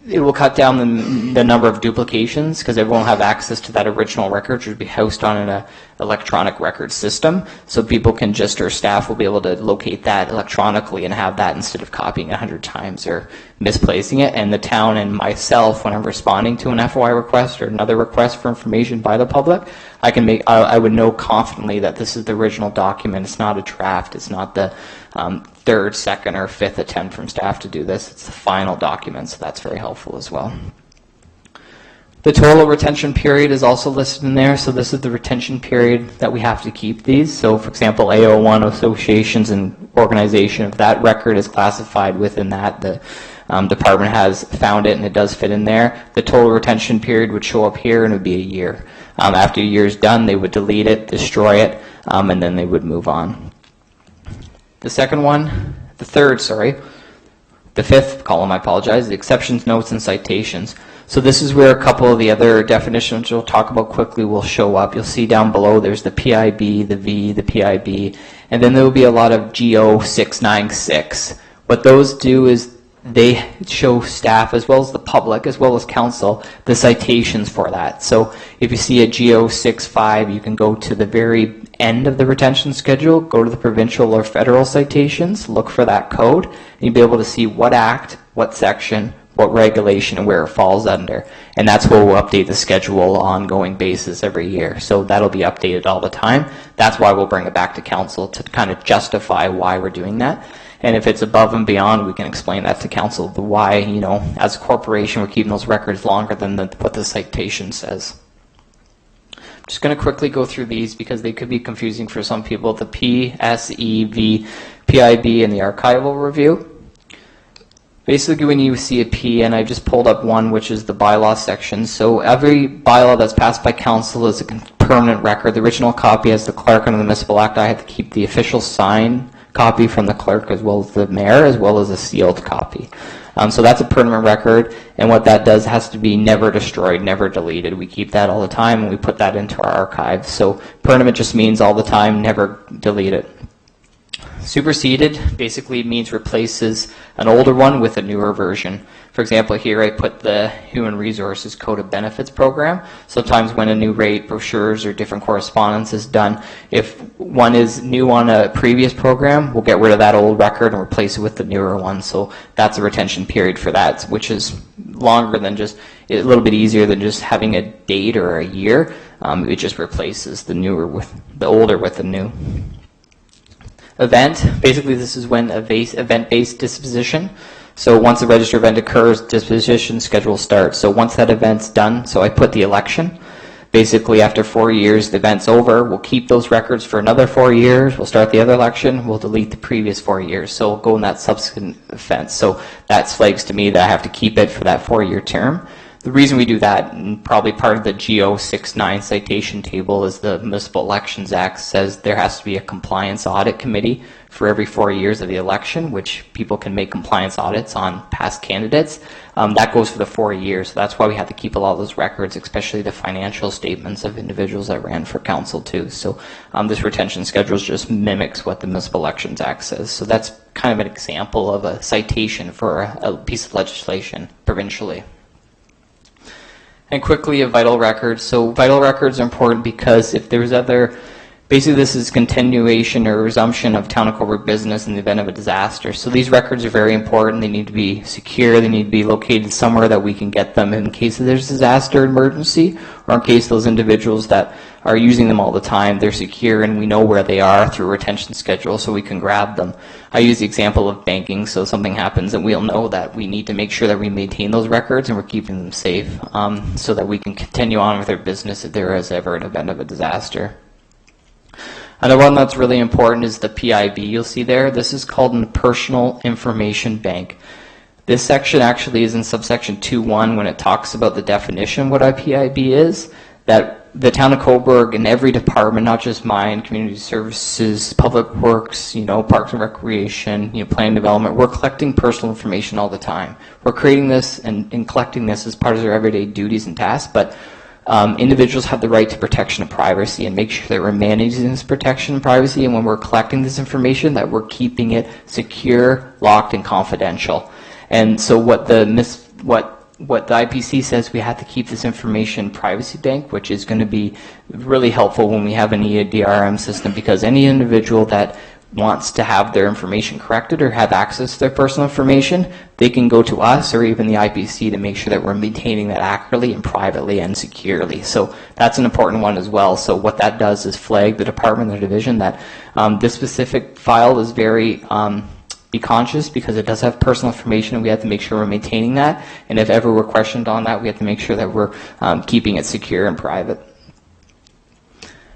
it will cut down the number of duplications because everyone will have access to that original record, which will be housed on an electronic record system. So people can just, or staff will be able to locate that electronically and have that instead of copying 100 times or misplacing it. And the town and myself, when I'm responding to an FOI request or another request for information by the public, I would know confidently that this is the original document. It's not a draft. It's not the third, second, or fifth attempt from staff to do this. It's the final document, so that's very helpful as well. The total retention period is also listed in there. So this is the retention period that we have to keep these. So for example, AO1 associations and organization, if that record is classified within that, the department has found it and it does fit in there, the total retention period would show up here and it would be a year. After a year is done, they would delete it, destroy it, and then they would move on. The fifth column, I apologize, the exceptions, notes, and citations. So this is where a couple of the other definitions we'll talk about quickly will show up. You'll see down below there's the PIB, the V, the PIB, and then there will be a lot of GO 696. What those do is they show staff as well as the public as well as council the citations for that. So if you see a GO 65, you can go to the very end of the retention schedule, go to the provincial or federal citations, look for that code, and you'll be able to see what act, what section, what regulation, and where it falls under. And that's where we'll update the schedule on an ongoing basis every year. So that'll be updated all the time. That's why we'll bring it back to council to kind of justify why we're doing that. And if it's above and beyond, we can explain that to council, the why, you know, as a corporation, we're keeping those records longer than what the citation says. I'm just going to quickly go through these because they could be confusing for some people. The P, S, E, V, PIB, and the archival review. Basically, when you see a P, and I just pulled up one, which is the bylaw section. So every bylaw that's passed by council is a permanent record. The original copy as the clerk under the Municipal Act, I have to keep the official sign copy from the clerk as well as the mayor, as well as a sealed copy. So that's a permanent record, and what that does has to be never destroyed, never deleted. We keep that all the time, and we put that into our archive. So permanent just means all the time, never delete it. Superseded basically means replaces an older one with a newer version. For example, here I put the Human Resources Code of Benefits program. Sometimes when a new rate, brochures, or different correspondence is done, if one is new on a previous program, we'll get rid of that old record and replace it with the newer one. So that's a retention period for that, which is longer than just, a little bit easier than just having a date or a year. It just replaces the newer with the older with the new. Event, basically this is when event-based disposition. So once a registered event occurs, disposition schedule starts. So once that event's done, so I put the election. Basically after 4 years, the event's over. We'll keep those records for another 4 years. We'll start the other election. We'll delete the previous 4 years. So we'll go in that subsequent offense. So that flags to me that I have to keep it for that 4-year term. The reason we do that, and probably part of the GO 69 citation table, is the Municipal Elections Act says there has to be a compliance audit committee for every 4 years of the election, which people can make compliance audits on past candidates. That goes for the 4 years, so that's why we have to keep a lot of those records, especially the financial statements of individuals that ran for council too. So this retention schedule just mimics what the Municipal Elections Act says. So that's kind of an example of a citation for a piece of legislation provincially. And quickly, a vital record. So vital records are important because if there's other, basically this is continuation or resumption of town of Cobourg business in the event of a disaster. So these records are very important. They need to be secure. They need to be located somewhere that we can get them in case there's a disaster emergency, or in case those individuals that are using them all the time, they're secure and we know where they are through a retention schedule so we can grab them. I use the example of banking, so something happens and we'll know that we need to make sure that we maintain those records and we're keeping them safe so that we can continue on with our business if there is ever an event of a disaster. Another one that's really important is the PIB you'll see there. This is called a Personal Information Bank. This section actually is in subsection 2.1 when it talks about the definition of what a PIB is, that the town of Cobourg and every department, not just mine, community services, public works, parks and recreation, planning and development, we're collecting personal information all the time. We're creating this and collecting this as part of their everyday duties and tasks, but individuals have the right to protection of privacy, and make sure that we're managing this protection of privacy, and when we're collecting this information that we're keeping it secure, locked, and confidential. And so what the IPC says, we have to keep this information privacy bank, which is going to be really helpful when we have an EDRM system, because any individual that wants to have their information corrected or have access to their personal information, they can go to us or even the IPC to make sure that we're maintaining that accurately and privately and securely. So that's an important one as well. So what that does is flag the department or division that this specific file is very be conscious, because it does have personal information and we have to make sure we're maintaining that. And if ever we're questioned on that, we have to make sure that we're keeping it secure and private.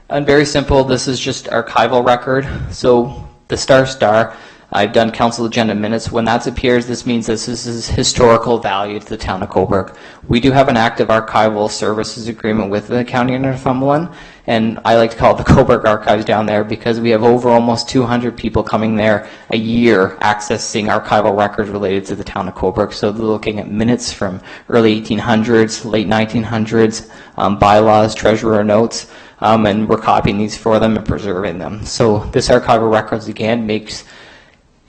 And very simple, this is just archival record. So the star, I've done council agenda minutes. When that appears, this means this is historical value to the town of Cobourg. We do have an active archival services agreement with the county of Northumberland, and I like to call it the Cobourg Archives down there, because we have over almost 200 people coming there a year accessing archival records related to the town of Cobourg. So they're looking at minutes from early 1800s, late 1900s, bylaws, treasurer notes, and we're copying these for them and preserving them. So this archival records, again, makes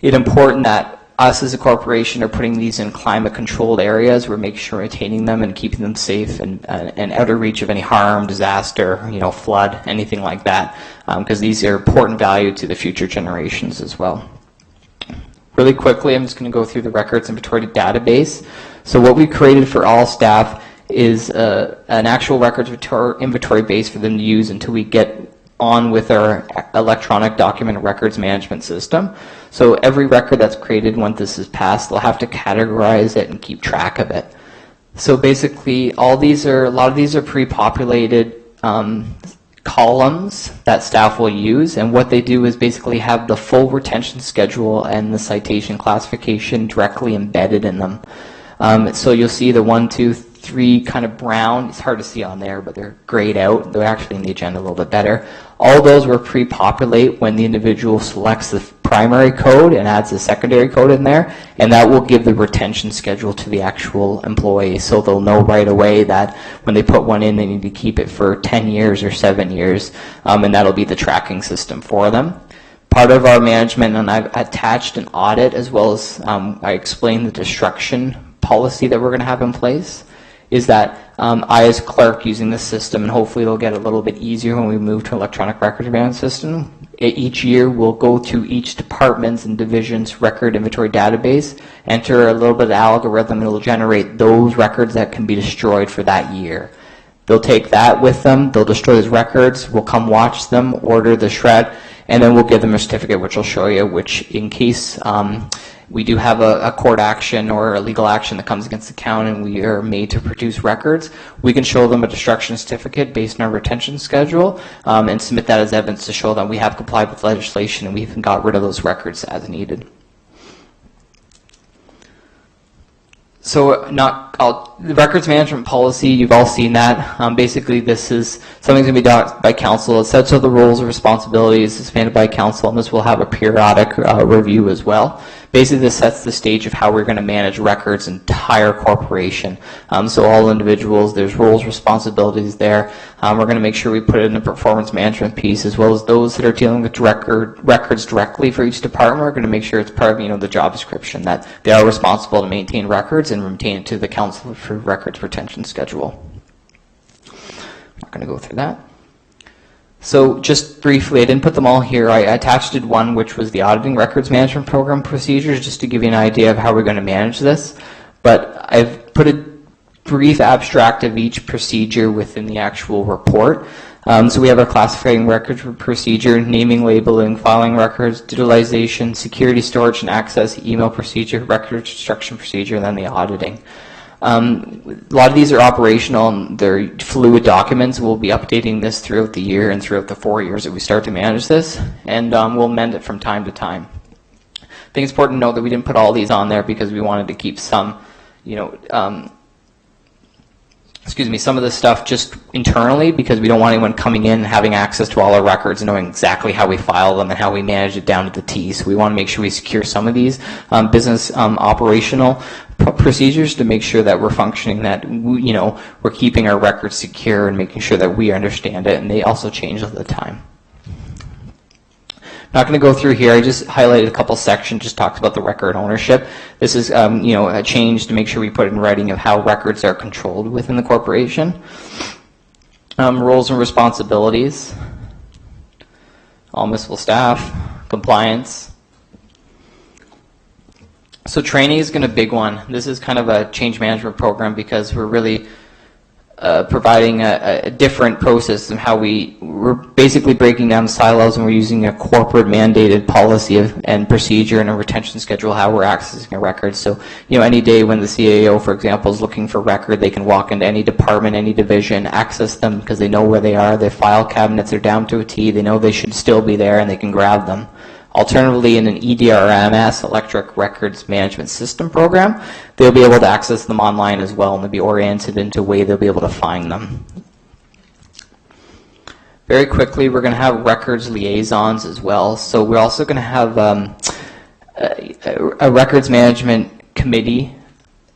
it important that us as a corporation are putting these in climate controlled areas. We're making sure we're maintaining them and keeping them safe and out of reach of any harm, disaster, flood, anything like that, because these are important value to the future generations as well. Really quickly, I'm just going to go through the records inventory database. So what we created for all staff is an actual records inventory base for them to use until we get on with our electronic document records management system. So every record that's created, once this is passed, they'll have to categorize it and keep track of it. So basically, a lot of these are pre-populated columns that staff will use, and what they do is basically have the full retention schedule and the citation classification directly embedded in them. So you'll see the 1, 2, 3 kind of brown. It's hard to see on there, but they're grayed out. They're actually in the agenda a little bit better. All those will pre-populate when the individual selects the primary code and adds the secondary code in there, and that will give the retention schedule to the actual employee. So they'll know right away that when they put one in, they need to keep it for 10 years or 7 years, and that'll be the tracking system for them. Part of our management, and I've attached an audit as well as I explained the destruction policy that we're going to have in place, is that I, as clerk, using this system, and hopefully it'll get a little bit easier when we move to electronic record management system. Each year, we'll go to each department's and division's record inventory database, enter a little bit of algorithm, and it'll generate those records that can be destroyed for that year. They'll take that with them, they'll destroy those records, we'll come watch them, order the shred, and then we'll give them a certificate, which I'll show you, which in case we do have a court action or a legal action that comes against the county and we are made to produce records, we can show them a destruction certificate based on our retention schedule and submit that as evidence to show that we have complied with legislation and we even got rid of those records as needed. So the records management policy, you've all seen that. Basically, this is something going to be done by council. It sets out the roles and responsibilities. It's managed by council, and this will have a periodic review as well. Basically, this sets the stage of how we're going to manage records entire corporation. So all individuals, there's roles, responsibilities there. We're going to make sure we put it in a performance management piece, as well as those that are dealing with records directly for each department. We're going to make sure it's part of the job description that they are responsible to maintain records and maintain it to the council for records retention schedule. I'm not going to go through that. So just briefly, I didn't put them all here. I attached one, which was the auditing records management program procedures, just to give you an idea of how we're going to manage this. But I've put a brief abstract of each procedure within the actual report. So we have our classifying records procedure, naming, labeling, filing records, digitalization, security, storage, and access, email procedure, record destruction procedure, and then the auditing. A lot of these are operational and they're fluid documents. We'll be updating this throughout the year and throughout the 4 years that we start to manage this, and we'll amend it from time to time. I think it's important to note that we didn't put all these on there because we wanted to keep some, some of the stuff just internally, because we don't want anyone coming in and having access to all our records and knowing exactly how we file them and how we manage it down to the T. So we want to make sure we secure some of these business operational procedures to make sure that we're functioning, that we're keeping our records secure and making sure that we understand it, and they also change all the time. Not going to go through here. I just highlighted a couple sections, just talks about the record ownership. This is, a change to make sure we put it in writing of how records are controlled within the corporation. Roles and responsibilities, all municipal staff, compliance. So training is going to be a big one. This is kind of a change management program because we're really providing a different process of how we're basically breaking down silos, and we're using a corporate mandated policy and procedure and a retention schedule how we're accessing a record. So any day when the CAO, for example, is looking for a record, they can walk into any department, any division, access them because they know where they are. Their file cabinets are down to a T. They know they should still be there and they can grab them. Alternatively, in an EDRMS, Electric Records Management System program, they'll be able to access them online as well, and they'll be oriented into a way they'll be able to find them. Very quickly, we're going to have records liaisons as well. So we're also going to have a records management committee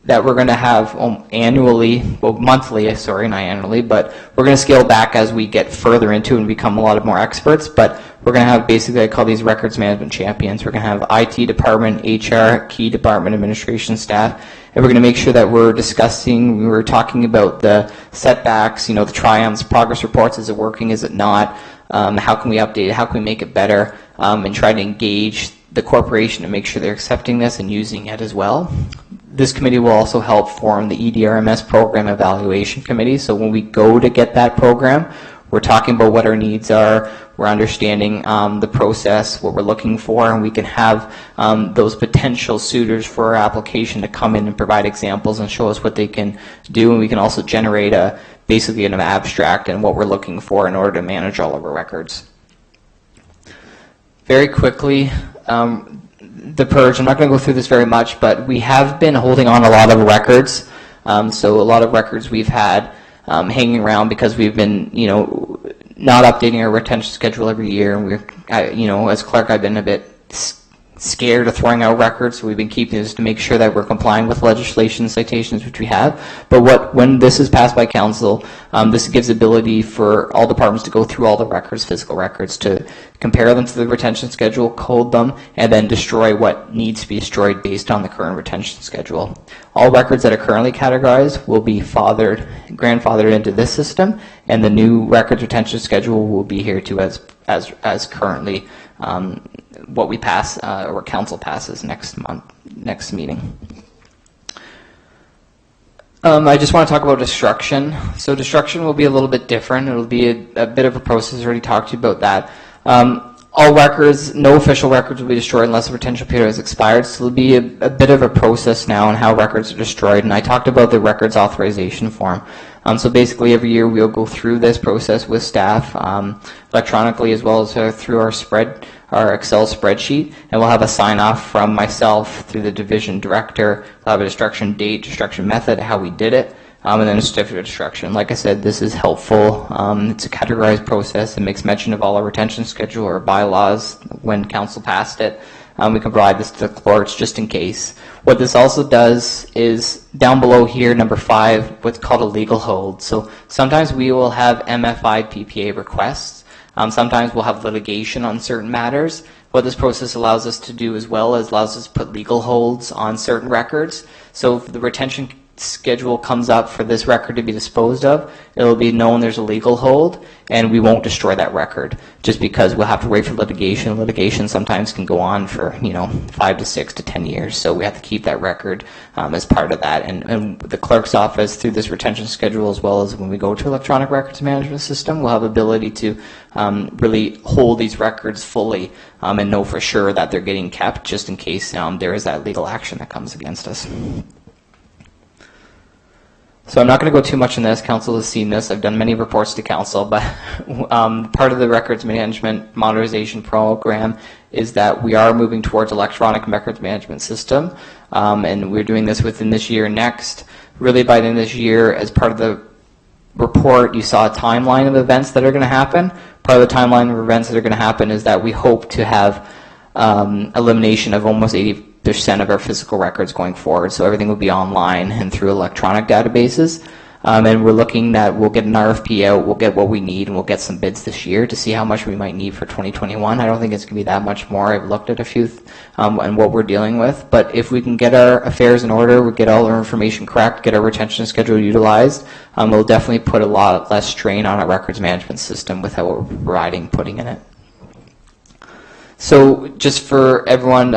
that we're going to have annually, well, monthly, sorry, not annually, but we're going to scale back as we get further into and become a lot of more experts. But we're going to have, basically, I call these records management champions. We're going to have IT department, HR, key department administration staff, and we're going to make sure that we're talking about the setbacks, the triumphs, progress reports. Is it working? Is it not? How can we update it? How can we make it better? And try to engage the corporation to make sure they're accepting this and using it as well. This committee will also help form the EDRMS program evaluation committee. So when we go to get that program, we're talking about what our needs are, we're understanding the process, what we're looking for, and we can have those potential suitors for our application to come in and provide examples and show us what they can do, and we can also generate basically an abstract and what we're looking for in order to manage all of our records. Very quickly, the purge, I'm not going to go through this very much, but we have been holding on a lot of records. So a lot of records we've had hanging around because we've been, not updating our retention schedule every year. And we're, as clerk, I've been a bit scared of throwing out records, so we've been keeping this to make sure that we're complying with legislation citations, which we have. But when this is passed by council, this gives ability for all departments to go through all the records, physical records, to compare them to the retention schedule, code them, and then destroy what needs to be destroyed based on the current retention schedule. All records that are currently categorized will be grandfathered into this system, and the new records retention schedule will be here too as currently what we pass or council passes next meeting. I just want to talk about destruction. So destruction will be a little bit different. It'll be a bit of a process. I already talked to you about that. All records, no official records will be destroyed unless the retention period has expired. So there'll be a bit of a process now on how records are destroyed. And I talked about the records authorization form. So basically every year we'll go through this process with staff electronically, as well as through our Excel spreadsheet, and we'll have a sign-off from myself through the division director. We'll have a destruction date, destruction method, how we did it, and then a certificate of destruction. Like I said, this is helpful. It's a categorized process. It makes mention of all our retention schedule or bylaws when council passed it. We can provide this to the clerks just in case. What this also does is, down below here, number 5, what's called a legal hold. So sometimes we will have MFI PPA requests. Sometimes we'll have litigation on certain matters. What this process allows us to do as well is allows us to put legal holds on certain records. So if the retention schedule comes up for this record to be disposed of, it'll be known there's a legal hold, and we won't destroy that record just because we'll have to wait for litigation. Litigation sometimes can go on for 5 to 6 to 10 years, so we have to keep that record as part of that. And the clerk's office, through this retention schedule, as well as when we go to electronic records management system, we'll have ability to really hold these records fully and know for sure that they're getting kept just in case there is that legal action that comes against us. So I'm not going to go too much in this. Council has seen this. I've done many reports to council, but part of the records management modernization program is that we are moving towards electronic records management system, and we're doing this within this year and next. Really by the end of this year, as part of the report, you saw a timeline of events that are going to happen. Part of the timeline of events that are going to happen is that we hope to have elimination of almost 80% of our physical records going forward. So everything will be online and through electronic databases. And we're looking at, we'll get an RFP out, we'll get what we need, and we'll get some bids this year to see how much we might need for 2021. I don't think it's going to be that much more. I've looked at a few and what we're dealing with. But if we can get our affairs in order, we get all our information correct, get our retention schedule utilized, we'll definitely put a lot less strain on our records management system with what we're putting in it. So just for everyone,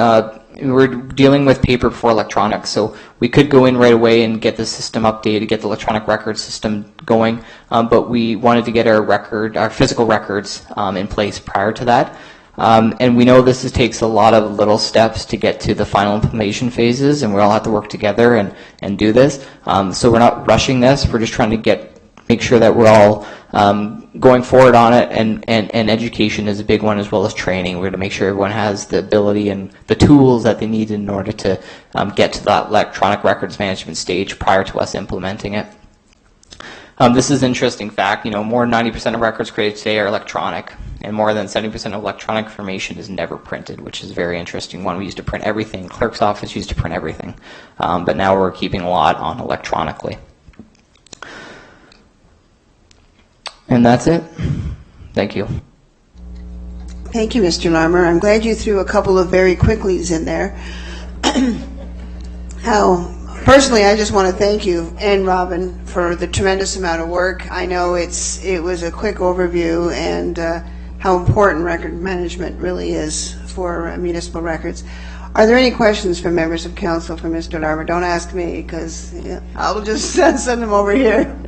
we're dealing with paper before electronics, so we could go in right away and get the system updated, get the electronic record system going, but we wanted to get our physical records in place prior to that. And we know this takes a lot of little steps to get to the final implementation phases, and we all have to work together and do this. So we're not rushing this, we're just trying to make sure that we're all going forward on it, and education is a big one, as well as training. We're going to make sure everyone has the ability and the tools that they need in order to get to that electronic records management stage prior to us implementing it. This is an interesting fact. More than 90% of records created today are electronic, and more than 70% of electronic information is never printed, which is a very interesting one. We used to print everything. Clerk's office used to print everything, but now we're keeping a lot on electronically. And that's it. Thank you. Thank you, Mr. Larmer. I'm glad you threw a couple of very quicklies in there. Personally, I just want to thank you and Robin for the tremendous amount of work. I know it was a quick overview, and how important record management really is for municipal records. Are there any questions from members of council for Mr. Larmer? Don't ask me, because I'll just send them over here.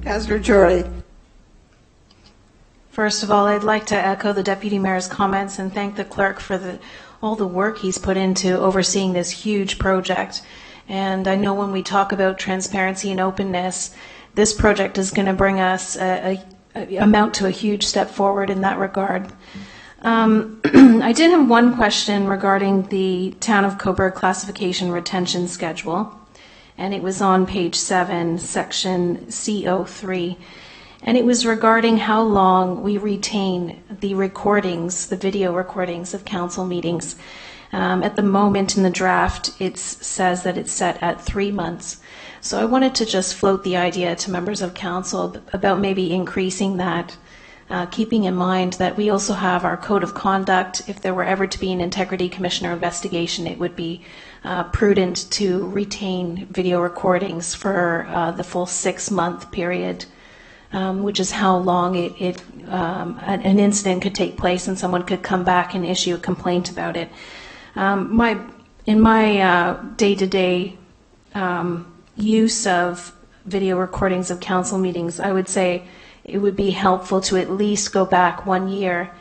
Councillor Chorley. First of all, I'd like to echo the Deputy Mayor's comments and thank the clerk for all the work he's put into overseeing this huge project. And I know when we talk about transparency and openness, this project is going to bring us amount to a huge step forward in that regard. I did have one question regarding the Town of Cobourg classification retention schedule, and it was on page 7, section CO3. And it was regarding how long we retain the recordings, the video recordings of council meetings. At the moment in the draft, it says that it's set at 3 months. So I wanted to just float the idea to members of council about maybe increasing that, keeping in mind that we also have our code of conduct. If there were ever to be an integrity commissioner investigation, it would be prudent to retain video recordings for the full 6-month period. Which is how long an incident could take place and someone could come back and issue a complaint about it. In my day-to-day use of video recordings of council meetings, I would say it would be helpful to at least go back 1 year,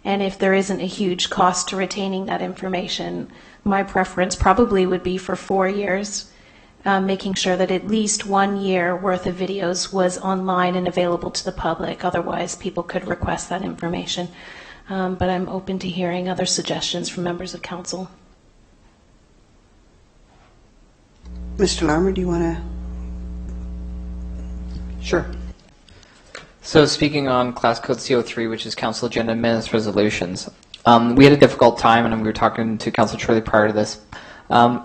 and if there isn't a huge cost to retaining that information, my preference probably would be for 4 years. Making sure that at least 1 year worth of videos was online and available to the public. Otherwise, people could request that information. But I'm open to hearing other suggestions from members of council. Mr. Larmer, do you want to? Sure. So speaking on Class Code CO3, which is Council Agenda Minutes Resolutions, we had a difficult time, and we were talking to Councilor Shirley prior to this,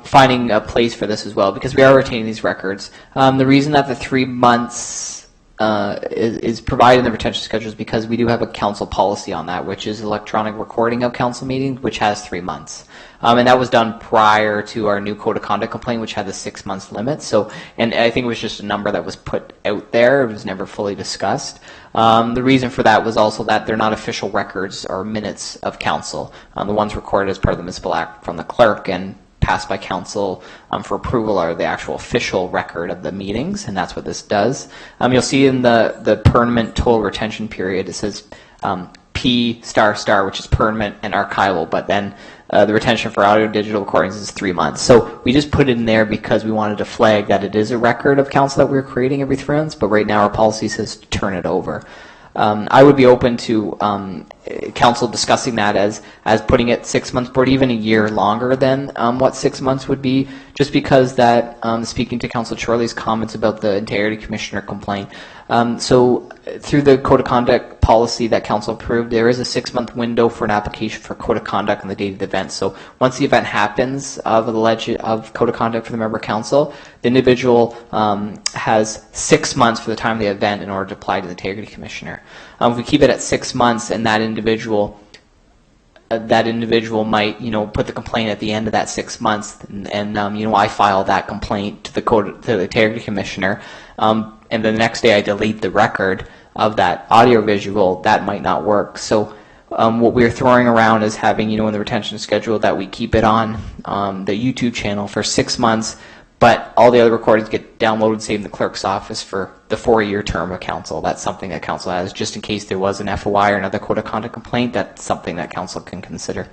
finding a place for this as well, because we are retaining these records. The reason that the 3 months is provided in the retention schedule is because we do have a council policy on that, which is electronic recording of council meetings, which has 3 months. And that was done prior to our new code of conduct complaint, which had the 6 months limit. So, and I think it was just a number that was put out there. It was never fully discussed. The reason for that was also that they're not official records or minutes of council. The ones recorded as part of the municipal act from the clerk and passed by council for approval are the actual official record of the meetings, and that's what this does. You'll see in the permanent total retention period, it says P***, which is permanent and archival, but then the retention for audio digital recordings is 3 months. So we just put it in there because we wanted to flag that it is a record of council that we're creating every 3 months, but right now our policy says to turn it over. I would be open to council discussing that as putting it 6 months, or even a year longer than what 6 months would be, just because that, speaking to Councillor Chorley's comments about the Integrity Commissioner complaint, so through the Code of Conduct policy that council approved, there is a 6-month window for an application for Code of Conduct on the date of the event. So once the event happens of Code of Conduct for the member of council, the individual has 6 months for the time of the event in order to apply to the Integrity Commissioner. If we keep it at 6 months and that individual might, put the complaint at the end of that 6 months, and I file that complaint to the Integrity Commissioner, and the next day I delete the record of that audio visual, that might not work. So what we're throwing around is having, in the retention schedule, that we keep it on the YouTube channel for 6 months, but all the other recordings get downloaded and saved in the clerk's office for the 4-year term of council. That's something that council has, just in case there was an FOI or another Code of Conduct complaint. That's something that council can consider.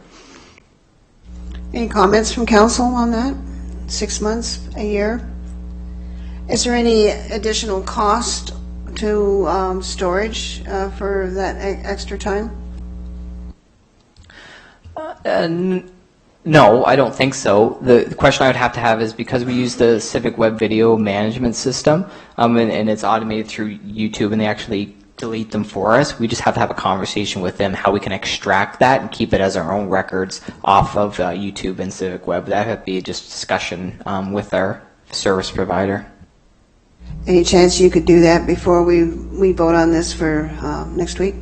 Any comments from council on that? 6 months, a year? Is there any additional cost to storage for that extra time? No, I don't think so. The question I would have to have is, because we use the Civic Web Video Management System, and it's automated through YouTube, and they actually delete them for us, we just have to have a conversation with them how we can extract that and keep it as our own records off of YouTube and Civic Web. That would be just discussion with our service provider. Any chance you could do that before we vote on this for next week?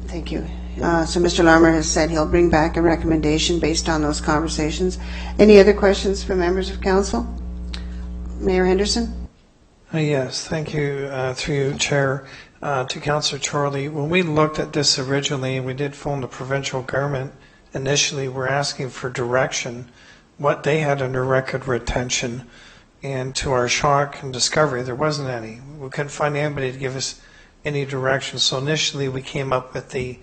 Thank you. So Mr. Larmer has said he'll bring back a recommendation based on those conversations. Any other questions from members of council? Mayor Henderson? Yes, thank you, through you, Chair. To Councillor Chorley, when we looked at this originally, we did phone the provincial government. Initially, we're asking for direction, what they had under record retention, and to our shock and discovery, there wasn't any. We couldn't find anybody to give us any direction. So initially, we came up with the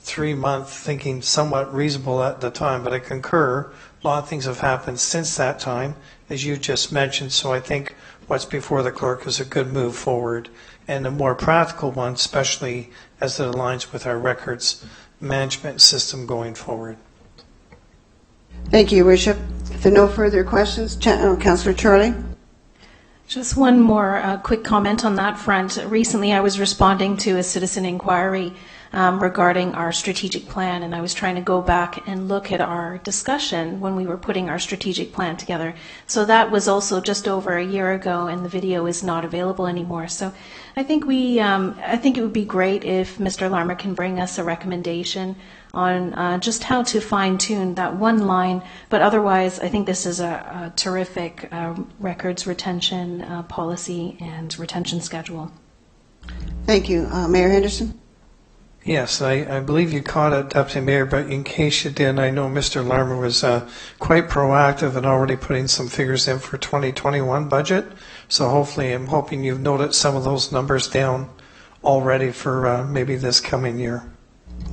3-month, thinking somewhat reasonable at the time, but I concur, a lot of things have happened since that time, as you just mentioned, so I think what's before the clerk is a good move forward, and a more practical one, especially as it aligns with our records management system going forward. Thank you, Your Worship. If there are no further questions, Councillor Chorley? Just one more quick comment on that front. Recently, I was responding to a citizen inquiry regarding our strategic plan, and I was trying to go back and look at our discussion when we were putting our strategic plan together. So that was also just over a year ago, and the video is not available anymore. So I think it would be great if Mr. Larmer can bring us a recommendation on just how to fine-tune that one line, but otherwise I think this is a terrific records retention policy and retention schedule. Thank you. Mayor Henderson? Yes, I believe you caught it, Deputy Mayor, but in case you didn't, I know Mr. Larmer was quite proactive and already putting some figures in for 2021 budget, so hopefully I'm hoping you've noted some of those numbers down already for maybe this coming year.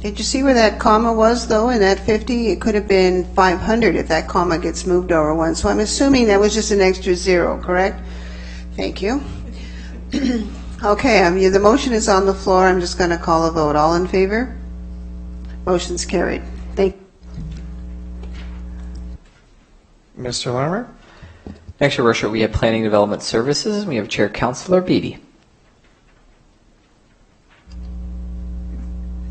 Did you see where that comma was, though, in that 50? It could have been 500 if that comma gets moved over one. So I'm assuming that was just an extra zero, correct? Thank you. Okay, the motion is on the floor. I'm just going to call a vote. All in favor? Motion's carried. Thank you. Mr. Larmer? Next, Your Worship, we have Planning Development Services. We have Chair Councillor Beattie.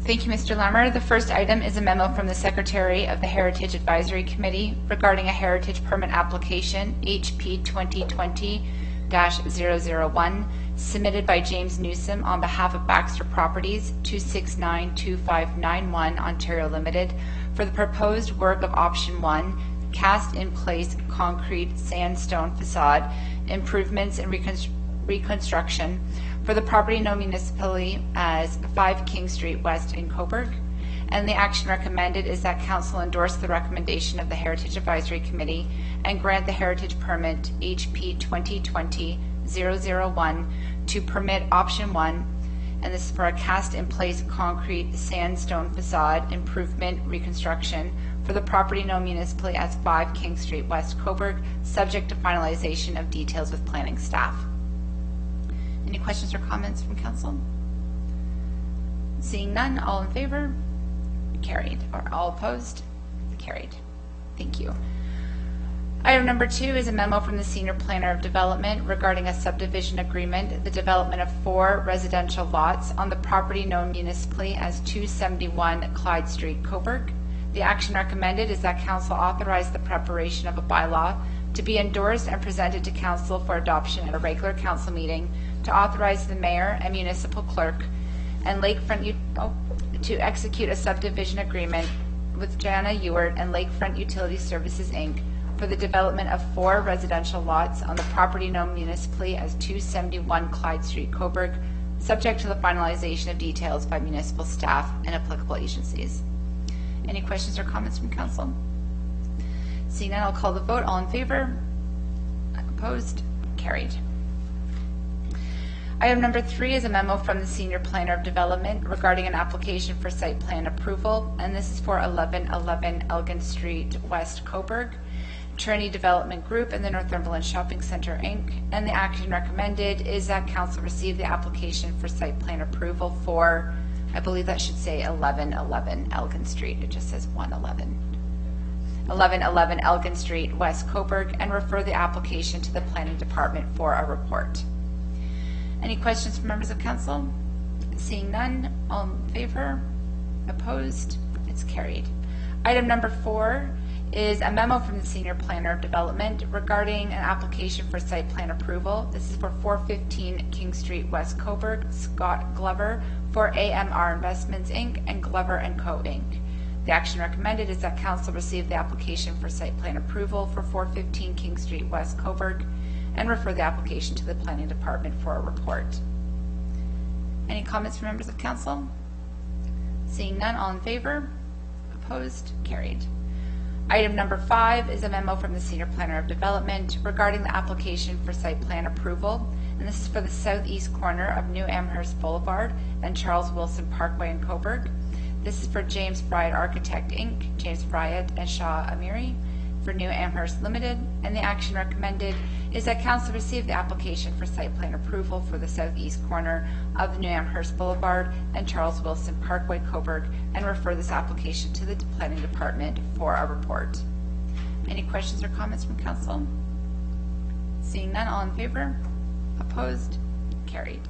Thank you, Mr. Larmer. The first item is a memo from the Secretary of the Heritage Advisory Committee regarding a heritage permit application, HP 2020-001, submitted by James Newsom on behalf of Baxter Properties, 2692591 Ontario Limited, for the proposed work of Option 1, cast-in-place concrete sandstone facade improvements and reconstruction for the property known municipally as 5 King Street West in Cobourg. And the action recommended is that Council endorse the recommendation of the Heritage Advisory Committee and grant the heritage permit HP 2020-001 to permit Option 1, and this is for a cast-in-place concrete sandstone facade improvement reconstruction for the property known municipally as 5 King Street, West Cobourg, subject to finalization of details with planning staff. Any questions or comments from council? Seeing none, all in favor? Carried. Or all opposed? Carried. Thank you. Item number 2 is a memo from the Senior Planner of Development regarding a subdivision agreement, the development of 4 residential lots on the property known municipally as 271 Clyde Street, Cobourg. The action recommended is that council authorize the preparation of a bylaw to be endorsed and presented to council for adoption at a regular council meeting to authorize the mayor and municipal clerk and Lakefront to execute a subdivision agreement with Jana Ewart and Lakefront Utility Services, Inc. for the development of 4 residential lots on the property known municipally as 271 Clyde Street, Cobourg, subject to the finalization of details by municipal staff and applicable agencies. Any questions or comments from council? Seeing none, I'll call the vote. All in favor? Opposed? Carried. Item number 3 is a memo from the Senior Planner of Development regarding an application for site plan approval, and this is for 1111 Elgin Street, West Cobourg, Trinity Development Group and the Northumberland Shopping Center, Inc. And the action recommended is that council receive the application for site plan approval for, I believe that should say 1111 Elgin Street. It just says 111. 1111 Elgin Street, West Cobourg, and refer the application to the Planning Department for a report. Any questions from members of council? Seeing none, all in favor? Opposed? It's carried. Item number 4 is a memo from the Senior Planner of Development regarding an application for site plan approval. This is for 415 King Street, West Cobourg, Scott Glover for AMR Investments, Inc. and Glover & Co. Inc. The action recommended is that council receive the application for site plan approval for 415 King Street, West Cobourg, and refer the application to the Planning Department for a report. Any comments from members of council? Seeing none, all in favor? Opposed? Carried. Item number 5 is a memo from the Senior Planner of Development regarding the application for site plan approval, and this is for the southeast corner of New Amherst Boulevard and Charles Wilson Parkway in Cobourg. This is for James Bryant Architect, Inc., James Bryant and Shaw Amiri for New Amherst Limited, and the action recommended is that council receive the application for site plan approval for the southeast corner of New Amherst Boulevard and Charles Wilson Parkway, Cobourg, and refer this application to the Planning Department for a report. Any questions or comments from council? Seeing none, all in favor? Opposed? Carried.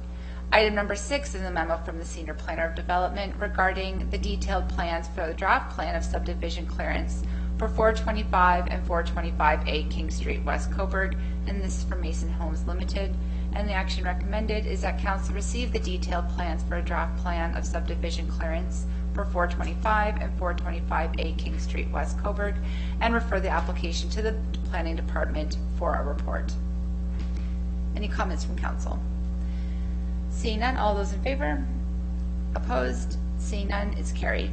Item number 6 is a memo from the Senior Planner of Development regarding the detailed plans for the draft plan of subdivision clearance for 425 and 425A King Street, West Cobourg, and this is for Mason Homes Limited. And the action recommended is that council receive the detailed plans for a draft plan of subdivision clearance for 425 and 425A King Street, West Cobourg, and refer the application to the Planning Department for a report. Any comments from council? Seeing none, all those in favor? Opposed? Seeing none, it's carried.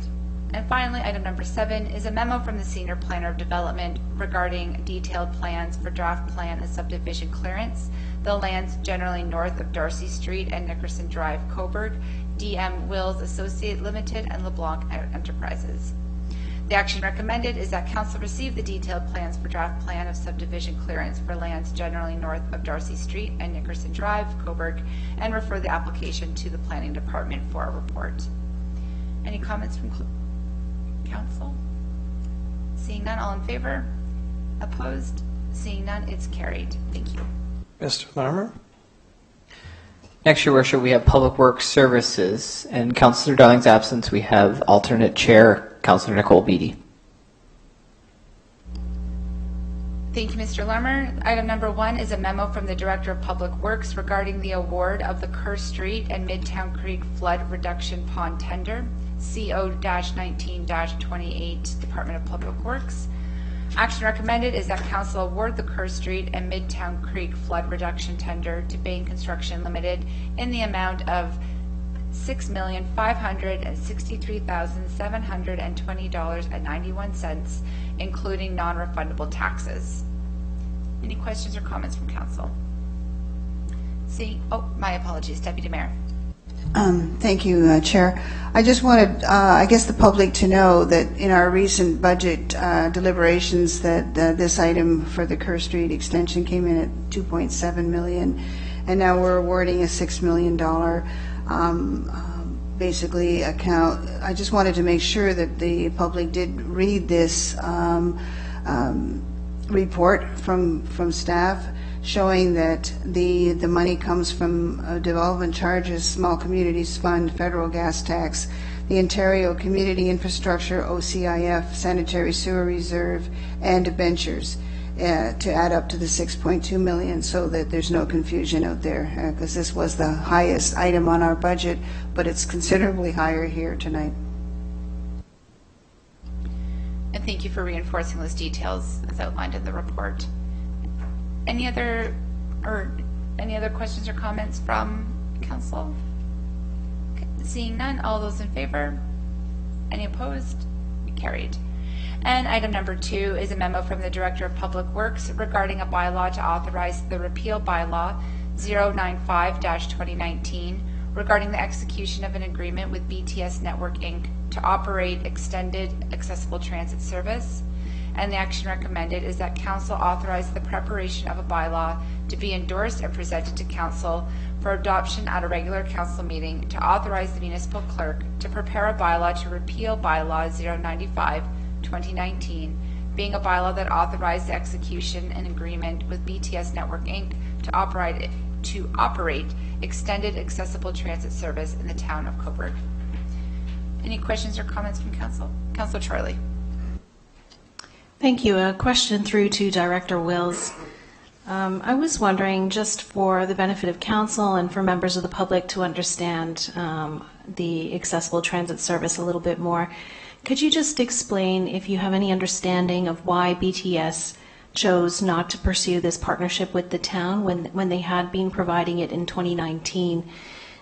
And finally, item number 7 is a memo from the Senior Planner of Development regarding detailed plans for draft plan and subdivision clearance, the lands generally north of Darcy Street and Nickerson Drive, Cobourg, DM Wills Associate Limited and LeBlanc Enterprises. The action recommended is that council receive the detailed plans for draft plan of subdivision clearance for lands generally north of Darcy Street and Nickerson Drive, Cobourg, and refer the application to the Planning Department for a report. Any comments from council? Seeing none, all in favor? Opposed? Seeing none, it's carried. Thank you. Mr. Larmer? Next, Your Worship, we have Public Works Services. And Councillor Darling's absence, we have alternate chair, Councillor Nicole Beattie. Thank you, Mr. Larmer. Item number 1 is a memo from the Director of Public Works regarding the award of the Kerr Street and Midtown Creek Flood Reduction Pond Tender, CO-19-28, Department of Public Works. Action recommended is that council award the Kerr Street and Midtown Creek Flood Reduction Tender to Bain Construction Limited in the amount of $6,563,720.91, including non-refundable taxes. Any questions or comments from council? My apologies, Deputy Mayor. Thank you, Chair. I just wanted, I guess, the public to know that in our recent budget deliberations that this item for the Kerr Street extension came in at $2.7 million, and now we're awarding a $6 million basically account. I just wanted to make sure that the public did read this report from staff, showing that the money comes from development charges, small communities fund, federal gas tax, the Ontario Community Infrastructure, OCIF, sanitary sewer reserve, and debentures to add up to the 6.2 million, so that there's no confusion out there, because this was the highest item on our budget, but it's considerably higher here tonight. And thank you for reinforcing those details as outlined in the report. Any other questions or comments from council? Okay. Seeing none, all those in favor? Any opposed? Carried. And item number 2 is a memo from the Director of Public Works regarding a bylaw to authorize the repeal bylaw 095-2019 regarding the execution of an agreement with BTS Network Inc. to operate extended accessible transit service. And the action recommended is that Council authorize the preparation of a bylaw to be endorsed and presented to Council for adoption at a regular Council meeting to authorize the municipal clerk to prepare a bylaw to repeal bylaw 095-2019, being a bylaw that authorized the execution and agreement with BTS Network Inc. to operate extended accessible transit service in the town of Cobourg. Any questions or comments from Council? Councillor Charlie. Thank you. A question through to Director Wills. I was wondering, just for the benefit of council and for members of the public to understand the accessible transit service a little bit more, could you just explain if you have any understanding of why BTS chose not to pursue this partnership with the town when they had been providing it in 2019?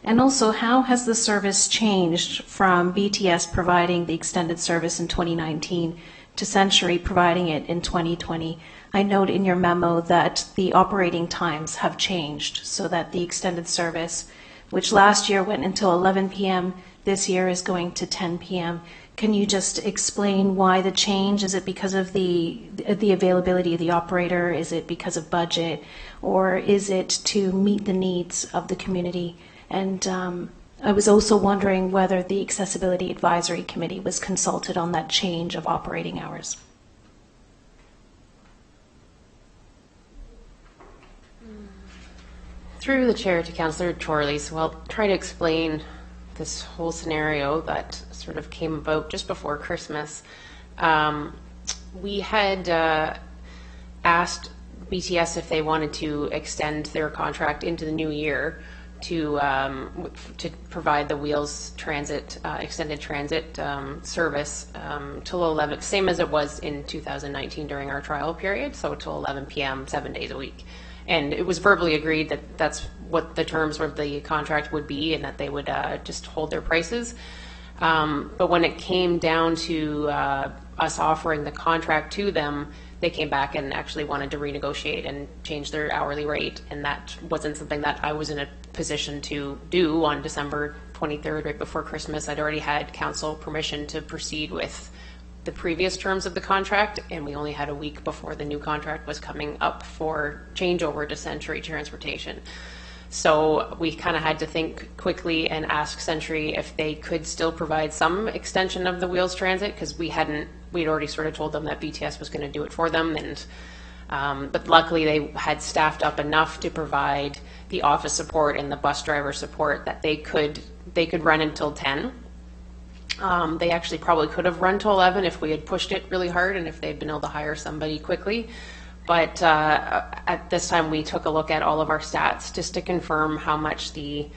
And also, how has the service changed from BTS providing the extended service in 2019 to Century providing it in 2020? I note in your memo that the operating times have changed, so that the extended service, which last year went until 11 p.m., this year is going to 10 p.m. Can you just explain why the change? Is it because of the availability of the operator? Is it because of budget? Or is it to meet the needs of the community? And I was also wondering whether the Accessibility Advisory Committee was consulted on that change of operating hours. Through the chair to Councillor Chorley, so I'll try to explain this whole scenario that sort of came about just before Christmas. We had asked BTS if they wanted to extend their contract into the new year to provide the Wheels Transit extended transit service till 11, same as it was in 2019 during our trial period, so till 11 p.m. 7 days a week. And it was verbally agreed that that's what the terms of the contract would be, and that they would just hold their prices. But when it came down to us offering the contract to them, they came back and actually wanted to renegotiate and change their hourly rate, and that wasn't something that I was in a position to do on December 23rd, right before Christmas. I'd already had council permission to proceed with the previous terms of the contract, and we only had a week before the new contract was coming up for changeover to Century Transportation. So we kind of had to think quickly and ask Century if they could still provide some extension of the Wheels Transit, because we'd already sort of told them that BTS was going to do it for them, and but luckily they had staffed up enough to provide the office support and the bus driver support that they could run until 10. They actually probably could have run to 11 if we had pushed it really hard and if they'd been able to hire somebody quickly. But at this time, we took a look at all of our stats just to confirm how much the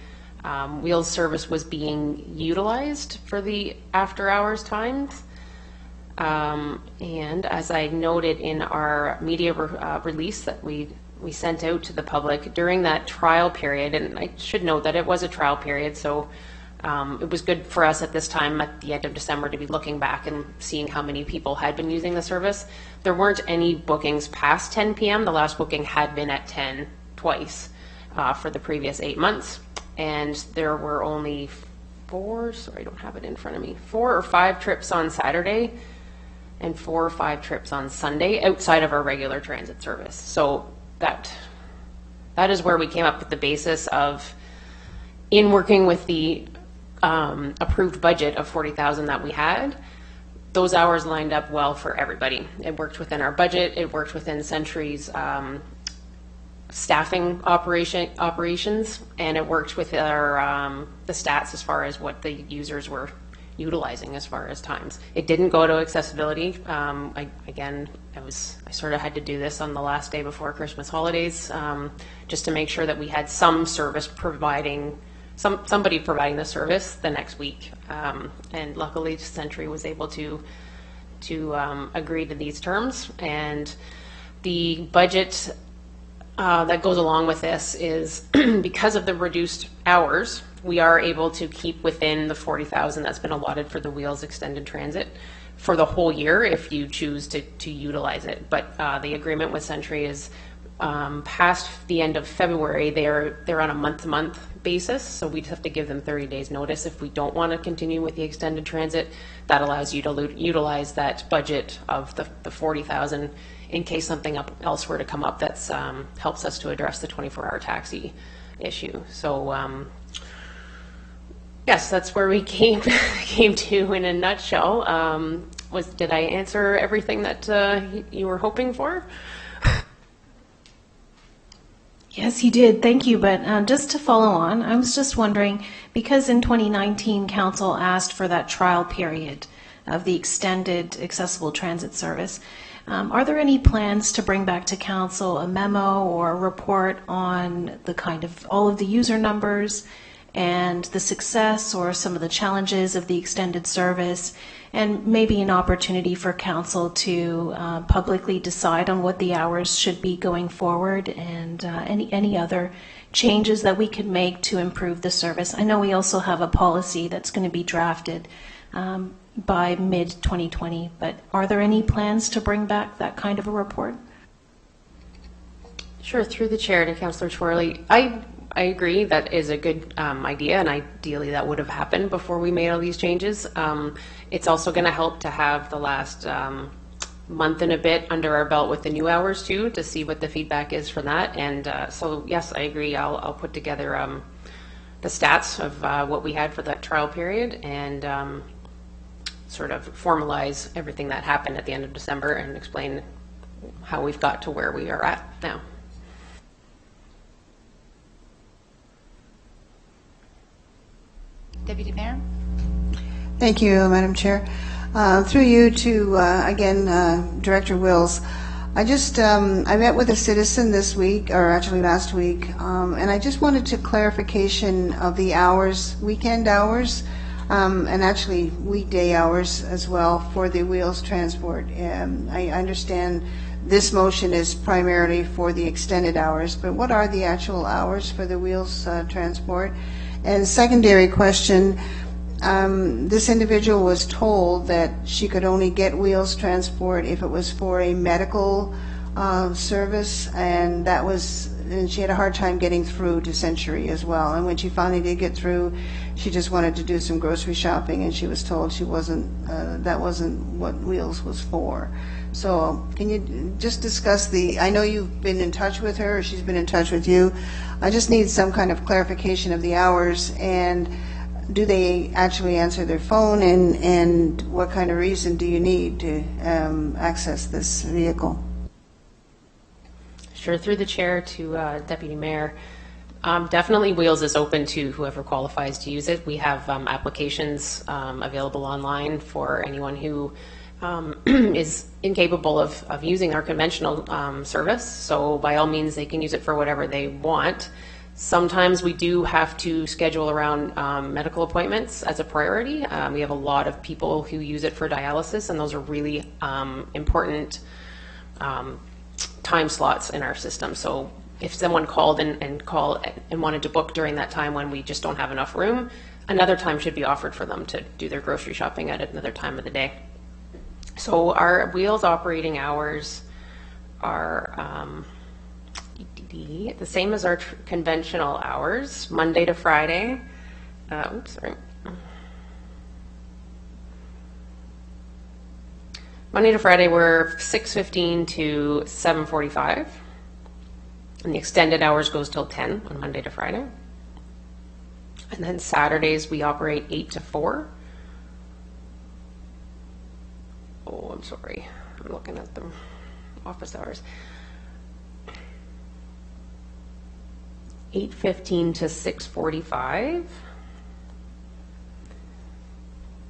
Wheels service was being utilized for the after hours times. And as I noted in our media release that we sent out to the public during that trial period, and I should note that it was a trial period, so it was good for us at this time at the end of December to be looking back and seeing how many people had been using the service. There weren't any bookings past 10 p.m. The last booking had been at 10 twice for the previous 8 months. and there were only sorry, I don't have it in front of me, 4 or 5 trips on Saturday and 4 or 5 trips on Sunday outside of our regular transit service. So that is where we came up with the basis of, in working with the approved budget of 40,000 that we had, those hours lined up well for everybody. It worked within our budget, it worked within Century's staffing operations, and it worked with our the stats as far as what the users were utilizing as far as times. It didn't go to accessibility. I sort of had to do this on the last day before Christmas holidays, just to make sure that we had some service providing, somebody providing the service the next week. And luckily Century was able to agree to these terms, and the budget that goes along with this is because of the reduced hours, we are able to keep within the 40,000 that's been allotted for the Wheels Extended Transit for the whole year if you choose to utilize it. But the agreement with Century is past the end of February, they're on a month-to-month basis, so we just have to give them 30 days notice if we don't want to continue with the extended transit. That allows you to utilize that budget of the 40,000 in case something else were to come up that's helps us to address the 24-hour taxi issue. So yes, that's where we came to in a nutshell. Did I answer everything that you were hoping for? Yes, you did. Thank you. But just to follow on, I was just wondering, because in 2019, Council asked for that trial period of the extended accessible transit service, are there any plans to bring back to Council a memo or a report on the kind of all of the user numbers and the success or some of the challenges of the extended service, and maybe an opportunity for Council to publicly decide on what the hours should be going forward, and any other changes that we could make to improve the service? I know we also have a policy that's going to be drafted by mid-2020, but are there any plans to bring back that kind of a report? Sure, through the chair to Councillor Twirly. I agree that is a good idea, and ideally that would have happened before we made all these changes. It's also going to help to have the last month and a bit under our belt with the new hours too, to see what the feedback is from that. And so yes, I agree. I'll put together the stats of what we had for that trial period, and sort of formalize everything that happened at the end of December and explain how we've got to where we are at now. Deputy Mayor? Thank you, Madam Chair. Through you to, again, Director Wills. I met with a citizen this week, or actually last week, and I just wanted to clarification of the hours, weekend hours, and actually weekday hours as well for the wheels transport. I understand this motion is primarily for the extended hours, but what are the actual hours for the wheels transport? And secondary question, this individual was told that she could only get wheels transport if it was for a medical service, and she had a hard time getting through to Century as well. And when she finally did get through, she just wanted to do some grocery shopping, and she was told that wasn't what wheels was for. So can you just discuss I know you've been in touch with her, or she's been in touch with you. I just need some kind of clarification of the hours, and do they actually answer their phone, and what kind of reason do you need to access this vehicle? Sure, through the chair to Deputy Mayor. Definitely Wheels is open to whoever qualifies to use it. We have applications available online for anyone who is incapable of using our conventional service. So by all means, they can use it for whatever they want. Sometimes we do have to schedule around medical appointments as a priority. We have a lot of people who use it for dialysis, and those are really important time slots in our system. So if someone called and wanted to book during that time when we just don't have enough room, another time should be offered for them to do their grocery shopping at another time of the day. So our Wheels operating hours are the same as our conventional hours, Monday to Friday. Monday to Friday, we're 6:15 to 7:45. And the extended hours goes till 10 on Monday to Friday. And then Saturdays, we operate 8 to 4. Oh, I'm sorry. I'm looking at the office hours. 8:15 to 6:45.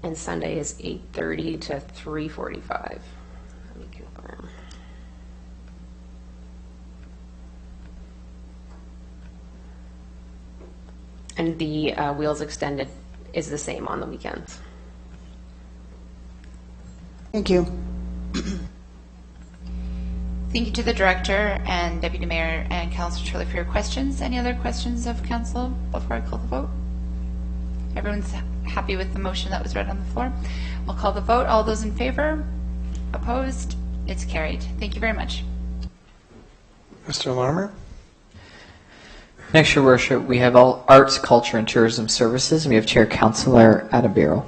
And Sunday is 8:30 to 3:45. Let me confirm. And the wheels extended is the same on the weekends. Thank you. Thank you to the Director and Deputy Mayor and Councillor Turley for your questions. Any other questions of Council before I call the vote? Everyone's happy with the motion that was read on the floor. We'll call the vote. All those in favor? Opposed? It's carried. Thank you very much. Mr. Larmer? Next, Your Worship, we have all Arts, Culture, and Tourism Services, and we have Chair Councillor Adabiro.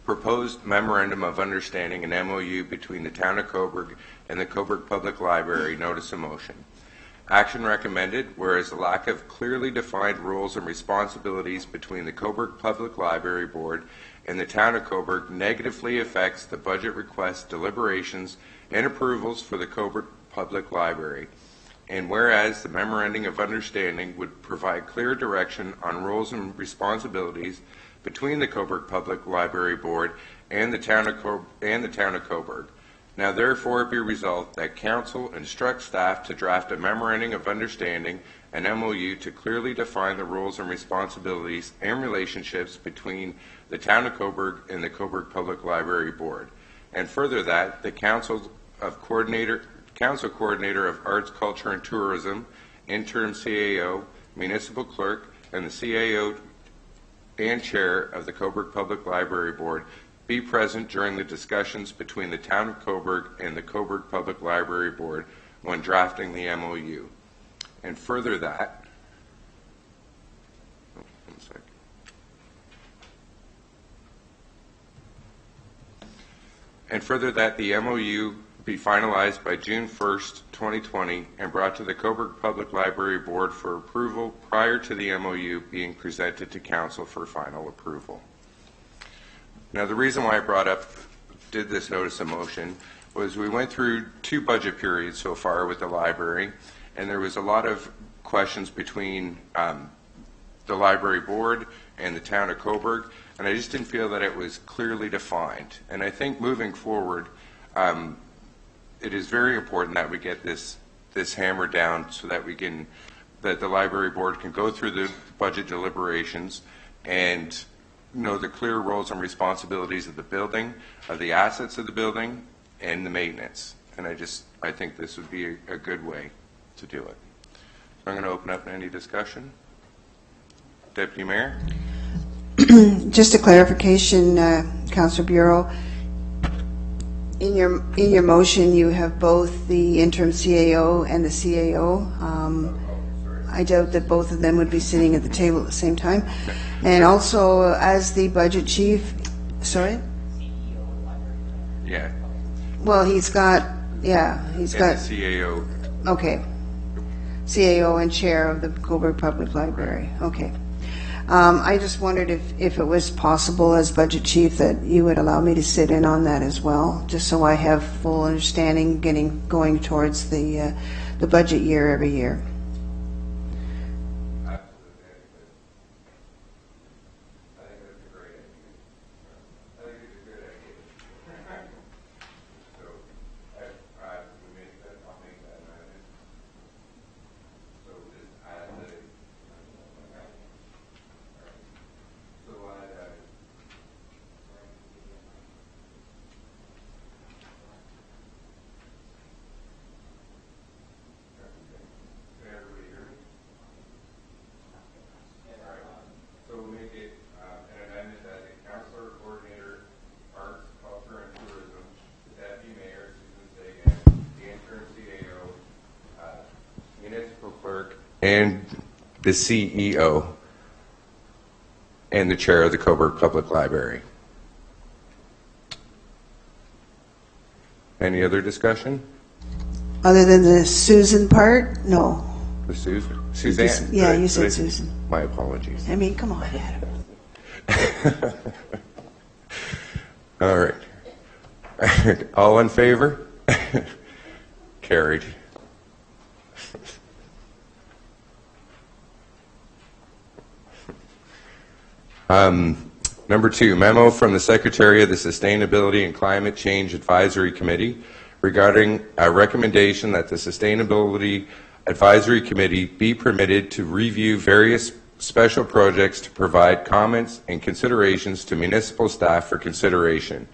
Proposed Memorandum of Understanding and MOU between the Town of Cobourg and the Cobourg Public Library. Notice of motion. Action recommended, whereas the lack of clearly defined roles and responsibilities between the Cobourg Public Library Board and the Town of Cobourg negatively affects the budget requests, deliberations, and approvals for the Cobourg Public Library. And whereas the Memorandum of Understanding would provide clear direction on roles and responsibilities between the Cobourg Public Library Board and the Town of Cobourg. Now therefore be resolved that Council instructs staff to draft a Memorandum of Understanding, an MOU, to clearly define the roles and responsibilities and relationships between the Town of Cobourg and the Cobourg Public Library Board. And further that the Council Coordinator of Arts, Culture and Tourism, Interim CAO, Municipal Clerk, and the CAO and Chair of the Cobourg Public Library Board be present during the discussions between the Town of Cobourg and the Cobourg Public Library Board when drafting the MOU. And further that, the MOU be finalized by June 1st, 2020 and brought to the Cobourg Public Library Board for approval prior to the MOU being presented to Council for final approval. Now the reason why I did this notice of motion was we went through 2 budget periods so far with the library, and there was a lot of questions between the library board and the Town of Cobourg, and I just didn't feel that it was clearly defined. And I think moving forward, it is very important that we get this hammered down so that that the library board can go through the budget deliberations and know the clear roles and responsibilities of the building, of the assets of the building, and the maintenance. And I think this would be a good way to do it. So I'm going to open up any discussion. Deputy Mayor? Just a clarification, Councillor Bureau. In your motion, you have both the interim CAO and the CAO. I doubt that both of them would be sitting at the table at the same time. And also, as the budget chief, sorry? Yeah. Well, he's got the CAO. Okay. CAO and chair of the Cobourg Public Library. Okay. I just wondered if it was possible as budget chief that you would allow me to sit in on that as well, just so I have full understanding going towards the budget year every year. and the CEO and the chair of the Cobourg Public Library. Any other discussion? Other than the Susan part? No. The Suzanne? Yeah, you said Susan. My apologies. I mean, come on, Adam. All right. All in favor? Carried. Number 2, memo from the Secretary of the Sustainability and Climate Change Advisory Committee regarding a recommendation that the Sustainability Advisory Committee be permitted to review various special projects to provide comments and considerations to municipal staff for consideration.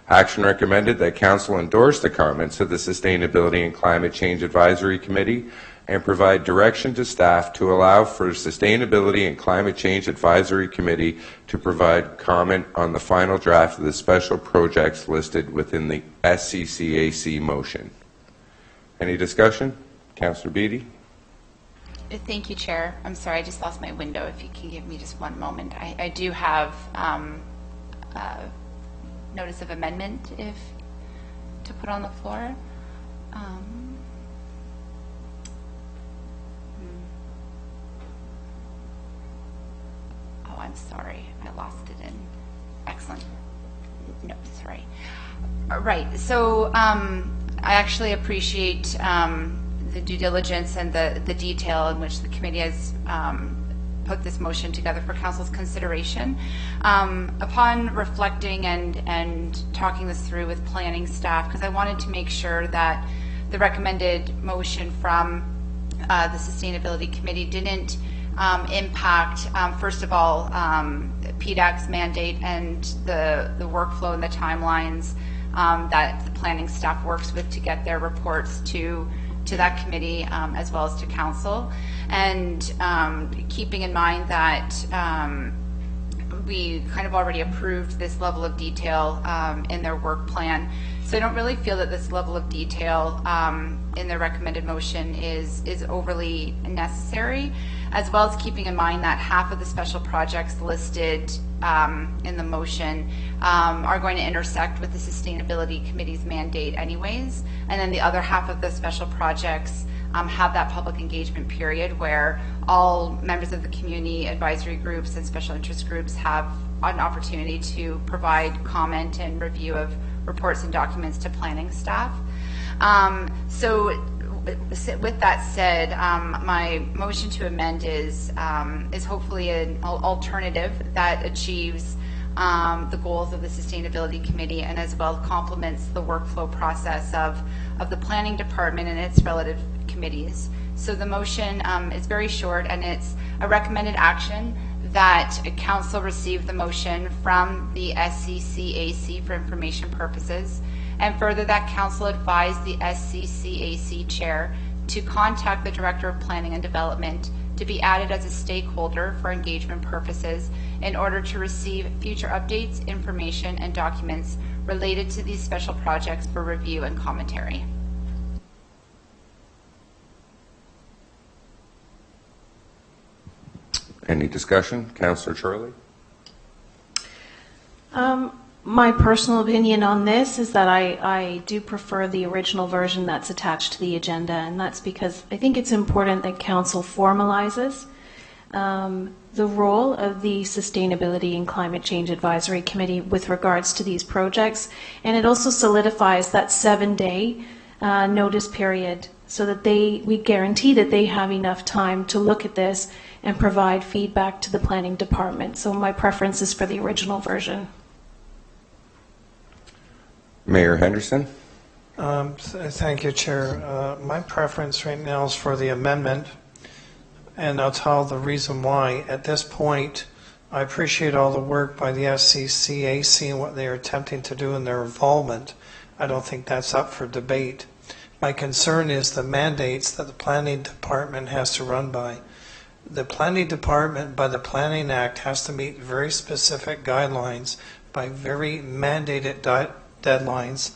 Action recommended that Council endorse the comments of the Sustainability and Climate Change Advisory Committee and provide direction to staff to allow for Sustainability and Climate Change Advisory Committee to provide comment on the final draft of the special projects listed within the SCCAC motion. Any discussion? Councillor Beattie? Thank you, Chair. I'm sorry, I just lost my window. If you can give me just one moment. I do have notice of amendment to put on the floor. Oh, I'm sorry. I lost it in. Excellent. No, sorry. Right. So I actually appreciate the due diligence and the detail in which the committee has put this motion together for Council's consideration. Upon reflecting and talking this through with planning staff, because I wanted to make sure that the recommended motion from the Sustainability Committee didn't impact, first of all, PDAC's mandate and the workflow and the timelines that the planning staff works with to get their reports to that committee as well as to council, and keeping in mind that we kind of already approved this level of detail in their work plan. So I don't really feel that this level of detail in the recommended motion is overly necessary, as well as keeping in mind that half of the special projects listed in the motion are going to intersect with the Sustainability Committee's mandate anyways, and then the other half of the special projects have that public engagement period where all members of the community, advisory groups, and special interest groups have an opportunity to provide comment and review of reports and documents to planning staff. So with that said, my motion to amend is hopefully an alternative that achieves the goals of the Sustainability Committee and as well complements the workflow process of the Planning Department and its relative committees. So the motion is very short, and it's a recommended action that Council receive the motion from the SCCAC for information purposes, and further that Council advise the SCCAC Chair to contact the Director of Planning and Development to be added as a stakeholder for engagement purposes in order to receive future updates, information, and documents related to these special projects for review and commentary. Any discussion? Councillor Charlie? My personal opinion on this is that I do prefer the original version that's attached to the agenda, and that's because I think it's important that Council formalizes the role of the Sustainability and Climate Change Advisory Committee with regards to these projects, and it also solidifies that 7-day notice period so that we guarantee that they have enough time to look at this and provide feedback to the Planning Department. So my preference is for the original version. Mayor Henderson? Thank you, Chair. My preference right now is for the amendment, and I'll tell the reason why. At this point, I appreciate all the work by the SCCAC and what they are attempting to do in their involvement. I don't think that's up for debate. My concern is the mandates that the Planning Department has to run by. The Planning Department, by the Planning Act, has to meet very specific guidelines by very mandated deadlines.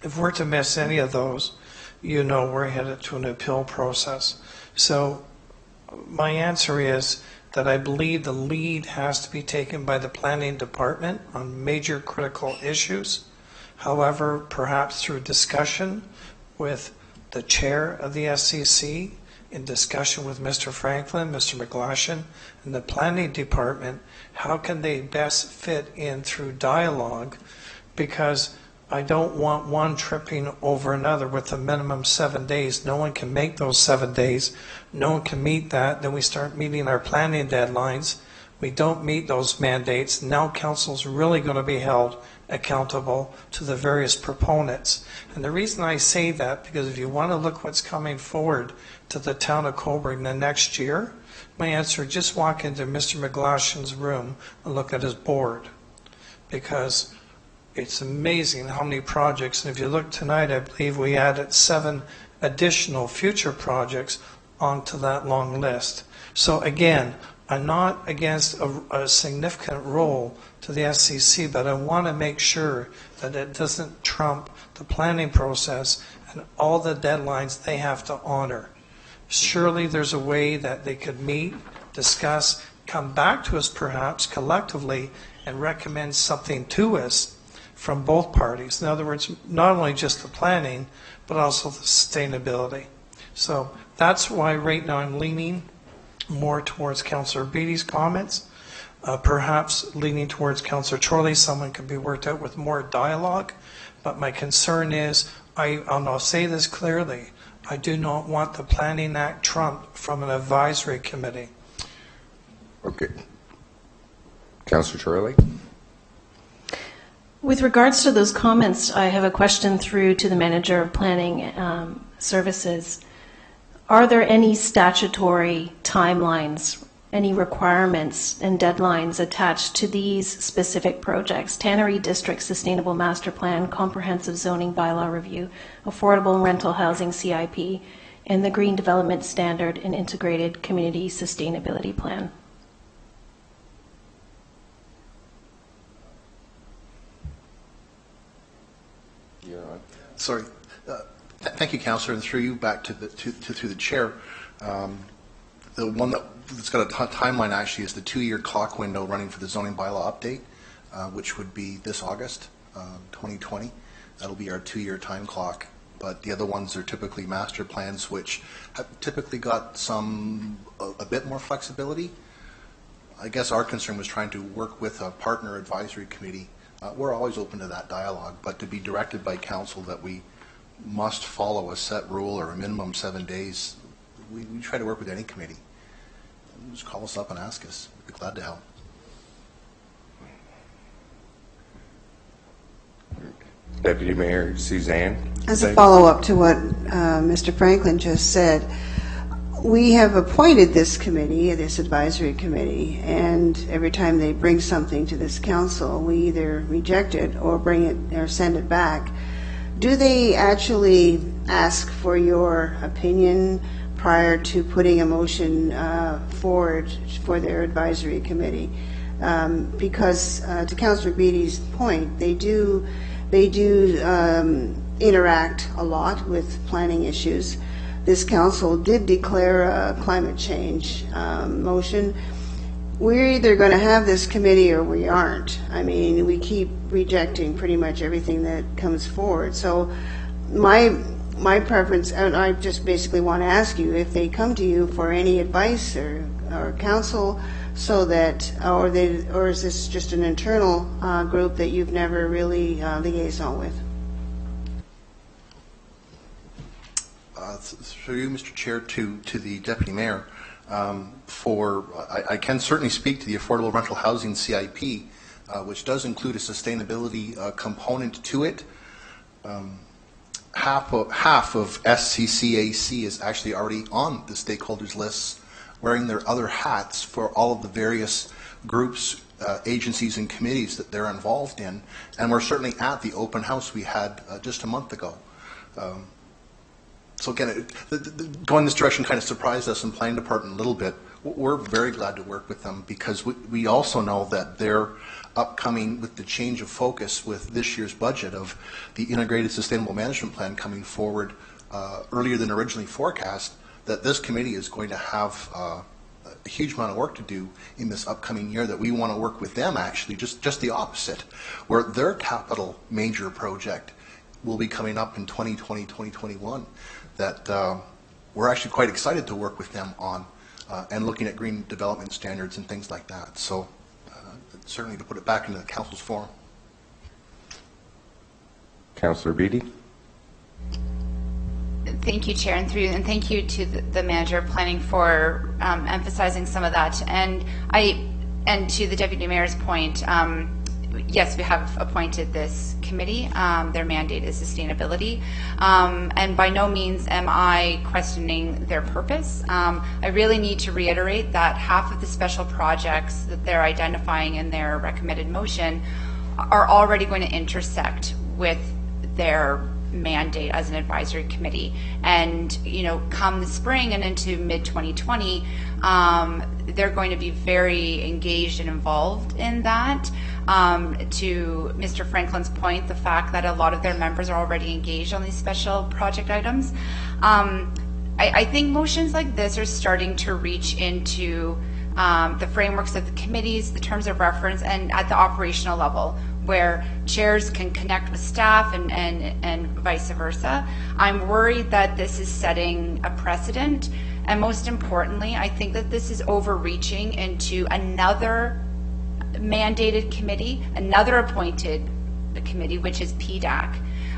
If we're to miss any of those, we're headed to an appeal process. So my answer is that I believe the lead has to be taken by the planning department on major critical issues. However, perhaps through discussion with the chair of the SCC, in discussion with Mr. Franklin, Mr. McGlashan, and the planning department, how can they best fit in through dialogue? Because I don't want one tripping over another with a minimum 7 days. No one can make those 7 days. No one can meet that. Then we start meeting our planning deadlines. We don't meet those mandates. Now council's really going to be held accountable to the various proponents. And the reason I say that, because if you want to look what's coming forward to the town of Cobourg in the next year, my answer, just walk into Mr. McGlashan's room and look at his board. Because it's amazing how many projects, and if you look tonight, I believe we added 7 additional future projects onto that long list. So again, I'm not against a significant role to the SCC, but I want to make sure that it doesn't trump the planning process and all the deadlines they have to honor. Surely there's a way that they could meet, discuss, come back to us perhaps collectively and recommend something to us from both parties. In other words, not only just the planning, but also the sustainability. So that's why right now I'm leaning more towards Councillor Beatty's comments, perhaps leaning towards Councillor Chorley. Someone could be worked out with more dialogue. But my concern is, I'll say this clearly, I do not want the Planning Act trumped from an advisory committee. Okay. Councillor Chorley? With regards to those comments, I have a question through to the Manager of Planning Services. Are there any statutory timelines, any requirements and deadlines attached to these specific projects? Tannery District Sustainable Master Plan, Comprehensive Zoning Bylaw Review, Affordable Rental Housing CIP, and the Green Development Standard and Integrated Community Sustainability Plan. Sorry. Thank you, Councillor, and through you back to the chair. The one that's got a timeline actually is the 2-year clock window running for the zoning bylaw update, which would be this August 2020. That'll be our 2-year time clock. But the other ones are typically master plans, which have typically got a bit more flexibility. I guess our concern was trying to work with a partner advisory committee. We're always open to that dialogue, but to be directed by council that we must follow a set rule or a minimum 7 days, we try to work with any committee. Just call us up and ask us. We'd be glad to help. Deputy Mayor Suzanne? As a follow-up to what Mr. Franklin just said, we have appointed this committee, this advisory committee, and every time they bring something to this council, we either reject it or bring it or send it back. Do they actually ask for your opinion prior to putting a motion forward for their advisory committee? Because to Councillor Beatty's point, they do interact a lot with planning issues. This council did declare a climate change motion. We're either going to have this committee or we aren't. I mean, we keep rejecting pretty much everything that comes forward. So my preference, and I just basically want to ask you if they come to you for any advice or counsel, so that, or is this just an internal group that you've never really liaison with? Through you, Mr. Chair, to the Deputy Mayor, I can certainly speak to the Affordable Rental Housing CIP, which does include a sustainability component to it. Half of SCCAC is actually already on the stakeholders lists, wearing their other hats for all of the various groups, agencies and committees that they're involved in, and we're certainly at the open house we had just a month ago. So again, going this direction kind of surprised us in planning department a little bit. We're very glad to work with them because we also know that they're upcoming with the change of focus with this year's budget of the Integrated Sustainable Management Plan coming forward earlier than originally forecast. that this committee is going to have a huge amount of work to do in this upcoming year, that we want to work with them actually, just the opposite, where their capital major project will be coming up in 2020, 2021, that we're actually quite excited to work with them on and looking at green development standards and things like that. So certainly to put it back into the council's forum. Councillor Beattie. Thank you, Chair, and thank you to the Manager of Planning for emphasizing some of that. And to the Deputy Mayor's point, yes, we have appointed this committee. Their mandate is sustainability, and by no means am I questioning their purpose. I really need to reiterate that half of the special projects that they're identifying in their recommended motion are already going to intersect with their mandate as an advisory committee. And come the spring and into mid-2020, they're going to be very engaged and involved in that. To Mr. Franklin's point, the fact that a lot of their members are already engaged on these special project items, I think motions like this are starting to reach into the frameworks of the committees, the terms of reference, and at the operational level, where chairs can connect with staff and vice versa. I'm worried that this is setting a precedent, and most importantly, I think that this is overreaching into another mandated committee, another appointed committee, which is PDAC.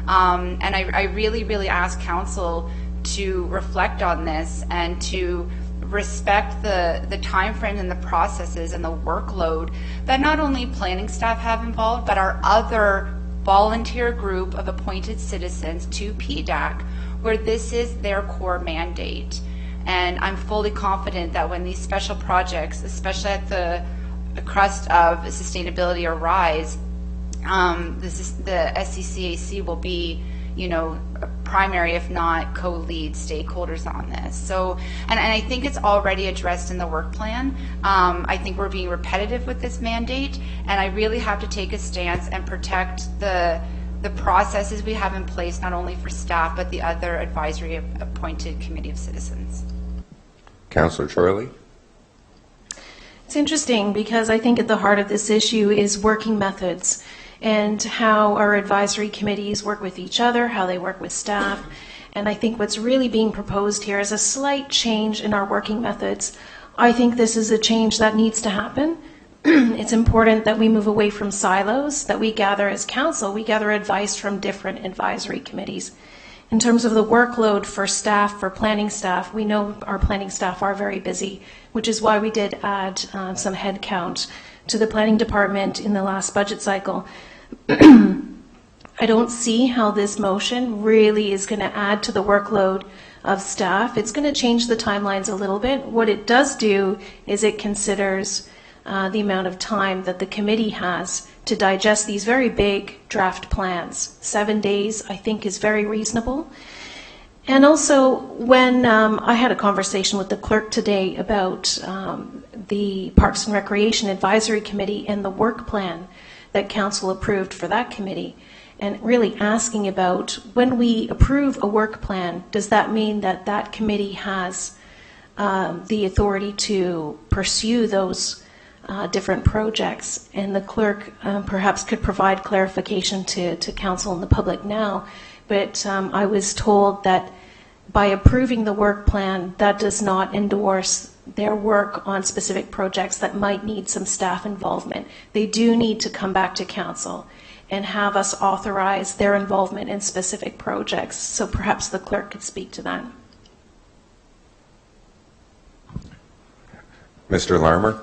And I really ask Council to reflect on this and to respect the time frame and the processes and the workload that not only planning staff have involved, but our other volunteer group of appointed citizens to PDAC, where this is their core mandate. And I'm fully confident that when these special projects, especially at the crust of sustainability or rise, the SCCAC will be, primary, if not co-lead stakeholders on this. So, and I think it's already addressed in the work plan. I think we're being repetitive with this mandate, and I really have to take a stance and protect the processes we have in place, not only for staff, but the other advisory appointed committee of citizens. Councillor Chorley. It's interesting because I think at the heart of this issue is working methods and how our advisory committees work with each other, how they work with staff. And I think what's really being proposed here is a slight change in our working methods. I think this is a change that needs to happen. It's important that we move away from silos, that we gather as council, we gather advice from different advisory committees. In terms of the workload for staff, for planning staff, we know our planning staff are very busy, which is why we did add some headcount to the planning department in the last budget cycle. I don't see how this motion really is going to add to the workload of staff. It's going to change the timelines a little bit. What it does do is it considers the amount of time that the committee has to digest these very big draft plans. 7 days, I think, is very reasonable. And also, when I had a conversation with the clerk today about the Parks and Recreation Advisory Committee and the work plan that Council approved for that committee, and really asking about, when we approve a work plan, does that mean that that committee has the authority to pursue those different projects? And the clerk perhaps could provide clarification to Council and the public now, but I was told that by approving the work plan, that does not endorse their work on specific projects that might need some staff involvement. They do need to come back to Council and have us authorize their involvement in specific projects. So perhaps the clerk could speak to that. Mr. Larmer.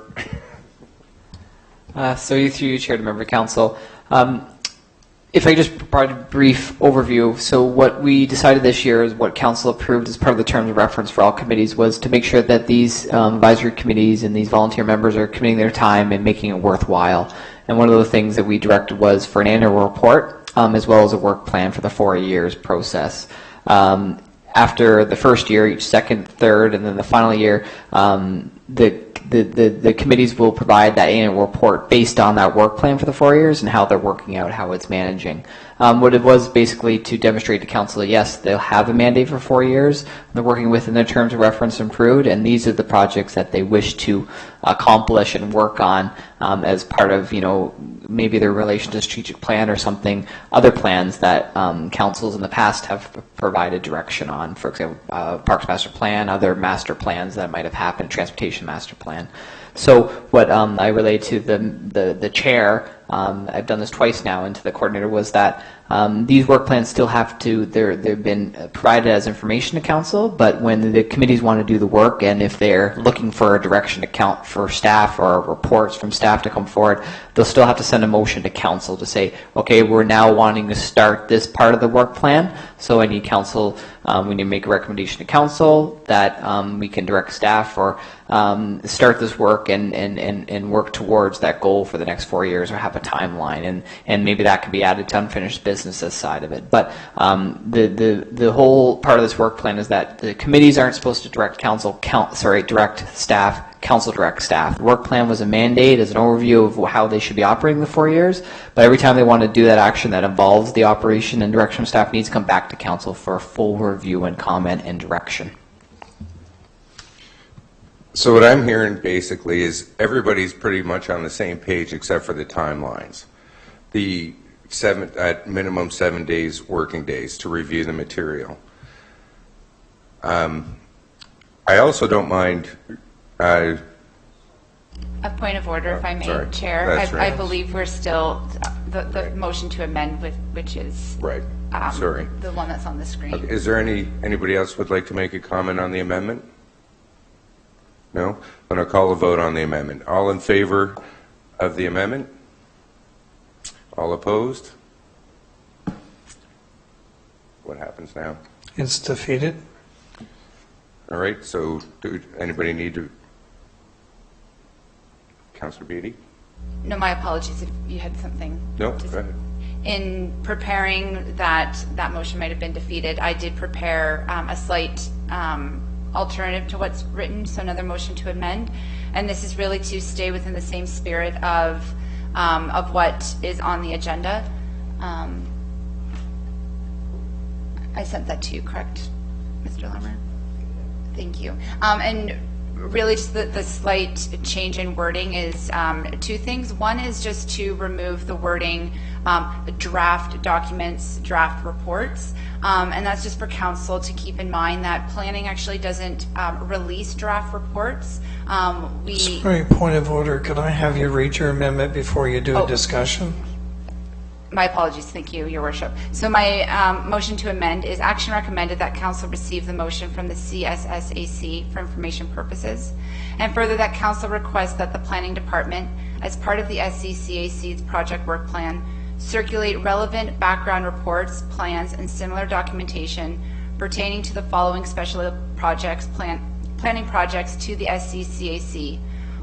So through you, Chair to Member Council. If I just provide a brief overview, so what we decided this year is what Council approved as part of the terms of reference for all committees was to make sure that these advisory committees and these volunteer members are committing their time and making it worthwhile. And one of the things that we directed was for an annual report as well as a work plan for the 4 years process. After the first year, each second, third, and then the final year, the committees will provide that annual report based on that work plan for the 4 years and how they're working out, how it's managing. what it was basically to demonstrate to council that yes, they'll have a mandate for 4 years. They're working within their terms of reference improved, and these are the projects that they wish to accomplish and work on as part of, maybe their relation to strategic plan or something, other plans that councils in the past have provided direction on. For example, Parks Master Plan, other master plans that might have happened, Transportation Master Plan. So what I relayed to the chair, I've done this twice now, and to the coordinator, was that these work plans still have to, they've been provided as information to council, but when the committees want to do the work, and if they're looking for a direction to count for staff or reports from staff to come forward, they'll still have to send a motion to council to say, okay, we're now wanting to start this part of the work plan, so I need council, we need to make a recommendation to council that we can direct staff or start this work and work towards that goal for the next 4 years, or have a timeline, and maybe that can be added to unfinished businesses side of it. But the whole part of this work plan is that the committees aren't supposed to direct direct staff. Council direct staff. The work plan was a mandate as an overview of how they should be operating the 4 years, but every time they want to do that action that involves the operation and direction of staff needs to come back to council for a full review and comment and direction. So what I'm hearing basically is everybody's pretty much on the same page except for the timelines. The at minimum 7 days, working days, to review the material. I also don't mind. A point of order, if I may, sorry. Chair. I believe we're still the motion to amend, which is right. Sorry, the one that's on the screen. Okay. Is there anybody else would like to make a comment on the amendment? No? Then I'll call a vote on the amendment. All in favor of the amendment? All opposed? What happens now? It's defeated. All right, so do anybody need to? Councillor Beattie? No, my apologies if you had something. No, go ahead. In preparing that motion might have been defeated, I did prepare a slight alternative to what's written, so another motion to amend, and this is really to stay within the same spirit of what is on the agenda. I sent that to you, correct, Mr. Lemmer? Thank you. And really just the slight change in wording is two things. One is just to remove the wording draft documents, draft reports, and that's just for council to keep in mind that planning actually doesn't release draft reports. Sorry, point of order. Could I have you read your amendment before you do a discussion? My apologies. Thank you, Your Worship. So my motion to amend is action recommended that council receive the motion from the CSSAC for information purposes, and further that council requests that the planning department, as part of the SCCAC's project work plan, circulate relevant background reports, plans, and similar documentation pertaining to the following special projects, planning projects to the SCCAC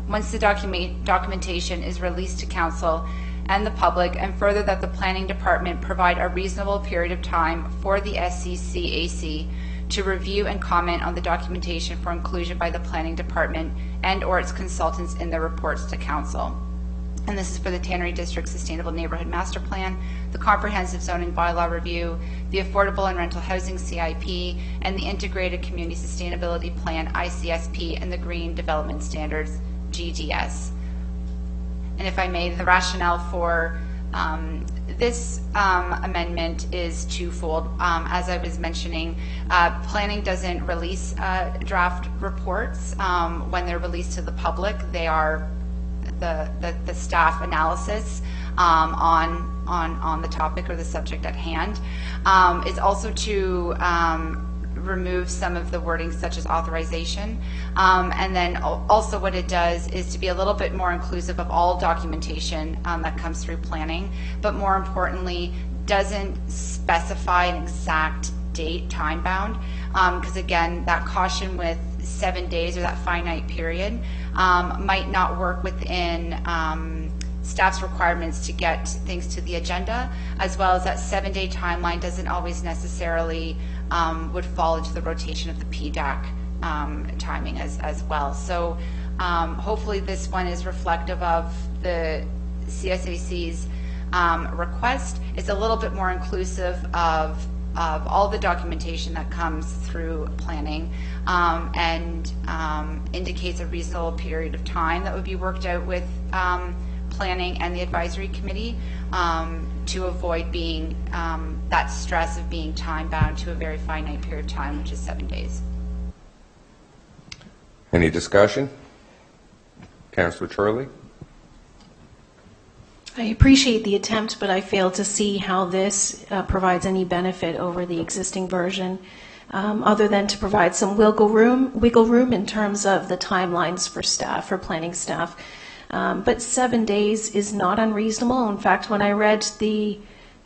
once the documentation is released to council and the public, and further that the planning department provide a reasonable period of time for the SCCAC to review and comment on the documentation for inclusion by the planning department and or its consultants in their reports to council. And this is for the Tannery District Sustainable Neighborhood Master Plan, the Comprehensive Zoning Bylaw Review, the Affordable and Rental Housing CIP, and the Integrated Community Sustainability Plan ICSP, and the Green Development Standards GDS. And if I may, the rationale for this amendment is twofold. As I was mentioning, planning doesn't release draft reports. When they're released to the public, they are the staff analysis on the topic or the subject at hand. Is also to remove some of the wording such as authorization, and then also what it does is to be a little bit more inclusive of all documentation that comes through planning, but more importantly doesn't specify an exact date time bound, because again that caution with 7 days or that finite period might not work within staff's requirements to get things to the agenda, as well as that 7-day timeline doesn't always necessarily would fall into the rotation of the PDAC timing as well. So hopefully this one is reflective of the CSAC's request is a little bit more inclusive of all the documentation that comes through planning, and indicates a reasonable period of time that would be worked out with planning and the advisory committee, to avoid being that stress of being time bound to a very finite period of time, which is 7 days. Any discussion? Councillor Chorley? I appreciate the attempt, but I fail to see how this provides any benefit over the existing version, other than to provide some wiggle room in terms of the timelines for staff, for planning staff. But 7 days is not unreasonable. In fact, when I read the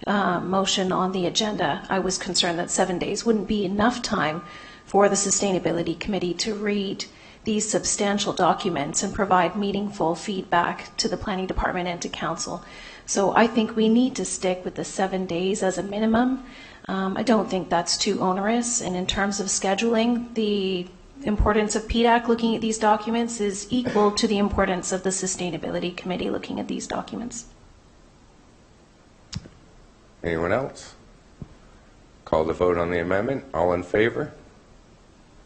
motion on the agenda, I was concerned that 7 days wouldn't be enough time for the Sustainability Committee to read these substantial documents and provide meaningful feedback to the Planning Department and to Council. So I think we need to stick with the 7 days as a minimum. I don't think that's too onerous. And in terms of scheduling, the importance of PDAC looking at these documents is equal to the importance of the Sustainability Committee looking at these documents. Anyone else? Call the vote on the amendment. All in favor?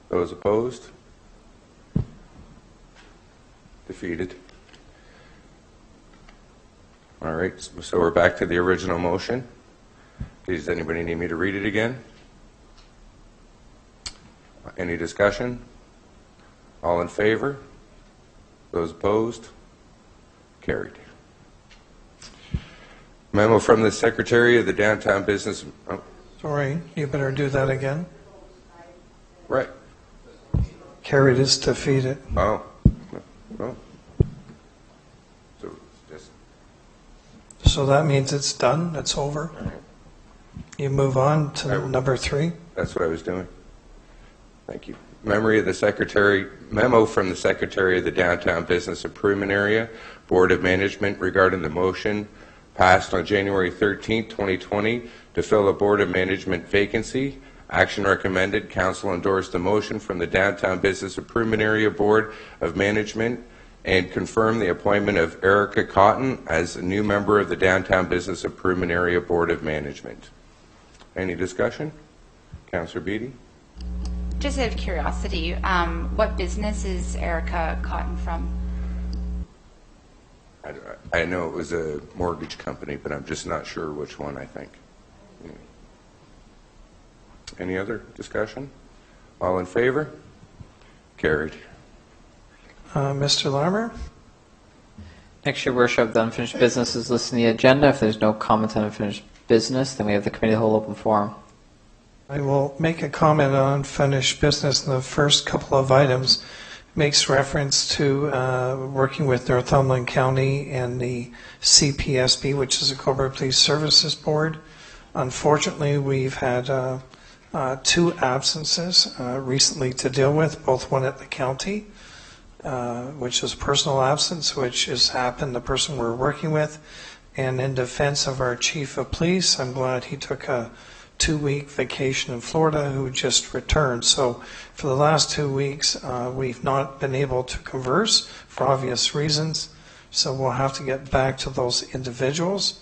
Those opposed? Defeated. All right, so we're back to the original motion. Does anybody need me to read it again? Any discussion? All in favor? Those opposed? Carried. Memo from the Secretary of the Downtown Business... Oh. Sorry, you better do that again. Right. Carried is defeated. Oh. Oh. So that means it's done? It's over? You move on to number 3? That's what I was doing. Thank you. Memo from the Secretary of the Downtown Business Improvement Area Board of Management regarding the motion passed on January 13, 2020 to fill a Board of Management vacancy. Action recommended. Council endorsed the motion from the Downtown Business Improvement Area Board of Management and confirm the appointment of Erica Cotton as a new member of the Downtown Business Improvement Area Board of Management. Any discussion? Councillor Beattie? Just out of curiosity, what business is Erica Cotton from? I know it was a mortgage company, but I'm just not sure which one, I think. Any other discussion? All in favor? Carried. Mr. Larmer? Next, Your Worship, the unfinished business is listed in the agenda. If there's no comments on unfinished business, then we have the committee of the whole open forum. I will make a comment on unfinished business. In the first couple of items makes reference to working with Northumberland County and the CPSB, which is the Cobourg Police Services Board. Unfortunately, we've had 2 absences recently to deal with, both one at the county, which is personal absence, which has happened, the person we're working with, and in defense of our chief of police, I'm glad he took a 2-week vacation in Florida, who just returned. So for the last 2 weeks, we've not been able to converse for obvious reasons. So we'll have to get back to those individuals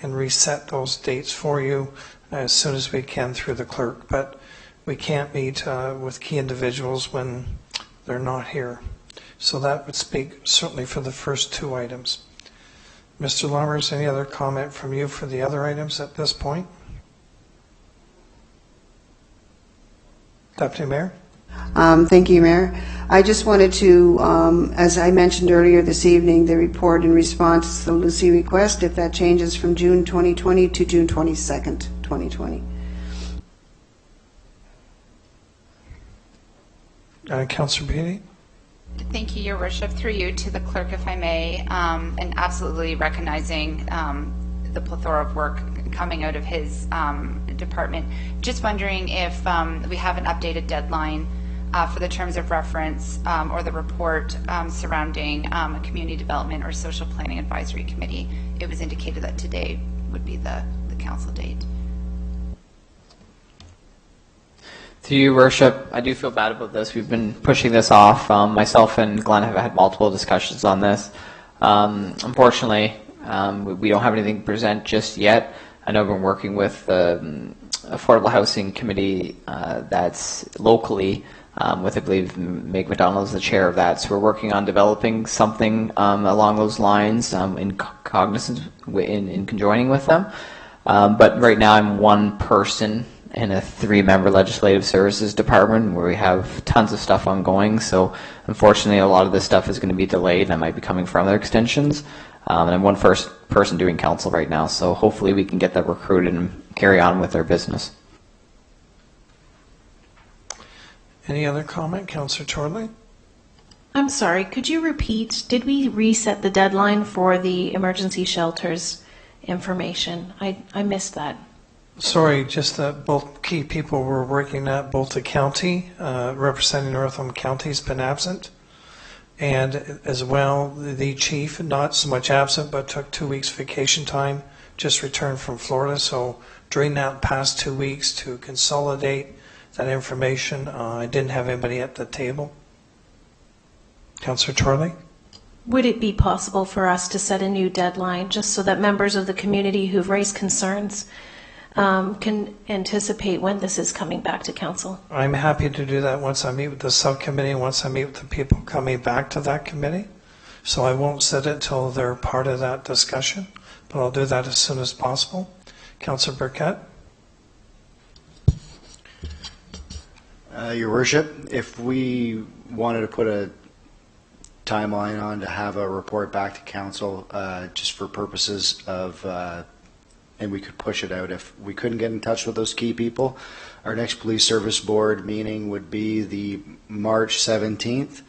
and reset those dates for you as soon as we can through the clerk. But we can't meet with key individuals when they're not here. So that would speak certainly for the first 2 items. Mr. Lammers, any other comment from you for the other items at this point? Deputy Mayor? Thank you, Mayor. I just wanted to, as I mentioned earlier this evening, the report in response to the LUSI request, if that changes from June 2020 to June 22nd, 2020. Councillor Beattie? Thank you, Your Worship. Through you to the clerk, if I may, and absolutely recognizing the plethora of work coming out of his department. Just wondering if we have an updated deadline for the terms of reference or the report surrounding a community development or social planning advisory committee. It was indicated that today would be the council date. To you, Worship, I do feel bad about this. We've been pushing this off. Myself and Glenn have had multiple discussions on this. Unfortunately, We don't have anything to present just yet. I know I've been working with Affordable Housing Committee that's locally with, I believe, Meg McDonald's the chair of that. So we're working on developing something along those lines in cognizance, in conjoining with them. But right now I'm one person in a 3-member legislative services department where we have tons of stuff ongoing. So unfortunately, a lot of this stuff is going to be delayed, and I might be coming from other extensions. And I'm one first person doing council right now. So hopefully we can get that recruited and carry on with our business. Any other comment, Councillor Torley? I'm sorry, could you repeat, did we reset the deadline for the emergency shelters information? I missed that. Sorry, just that both key people were working at both the county, representing Northumberland County has been absent, and as well the chief, not so much absent, but took 2 weeks vacation time, just returned from Florida. So during that past 2 weeks to consolidate that information, I didn't have anybody at the table. Councillor Torley? Would it be possible for us to set a new deadline just so that members of the community who've raised concerns can anticipate when this is coming back to council? I'm happy to do that once I meet with the subcommittee and once I meet with the people coming back to that committee. So I won't set it till they're part of that discussion, but I'll do that as soon as possible. Councillor Burkett? Your Worship, if we wanted to put a timeline on to have a report back to council just for purposes of, and we could push it out if we couldn't get in touch with those key people, our next police service board meeting would be the March 17th.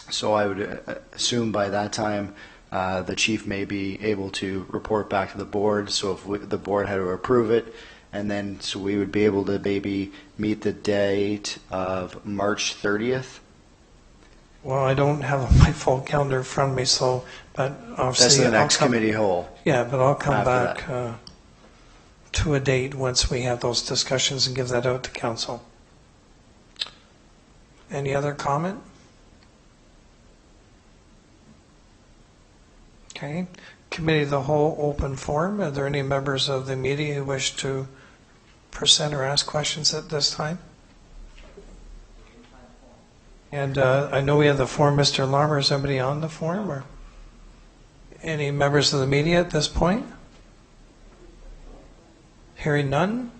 So I would assume by that time the chief may be able to report back to the board. So if the board had to approve it, and then so we would be able to maybe meet the date of March 30th. Well, I don't have my full calendar in front of me, so, but obviously that's the next committee whole. Yeah, but I'll come back to a date once we have those discussions and give that out to council. Any other comment? Okay. Committee of the whole open forum. Are there any members of the media who wish to present or ask questions at this time? And I know we have the forum. Mr. Larmer, is anybody on the forum? Or any members of the media at this point? Hearing none,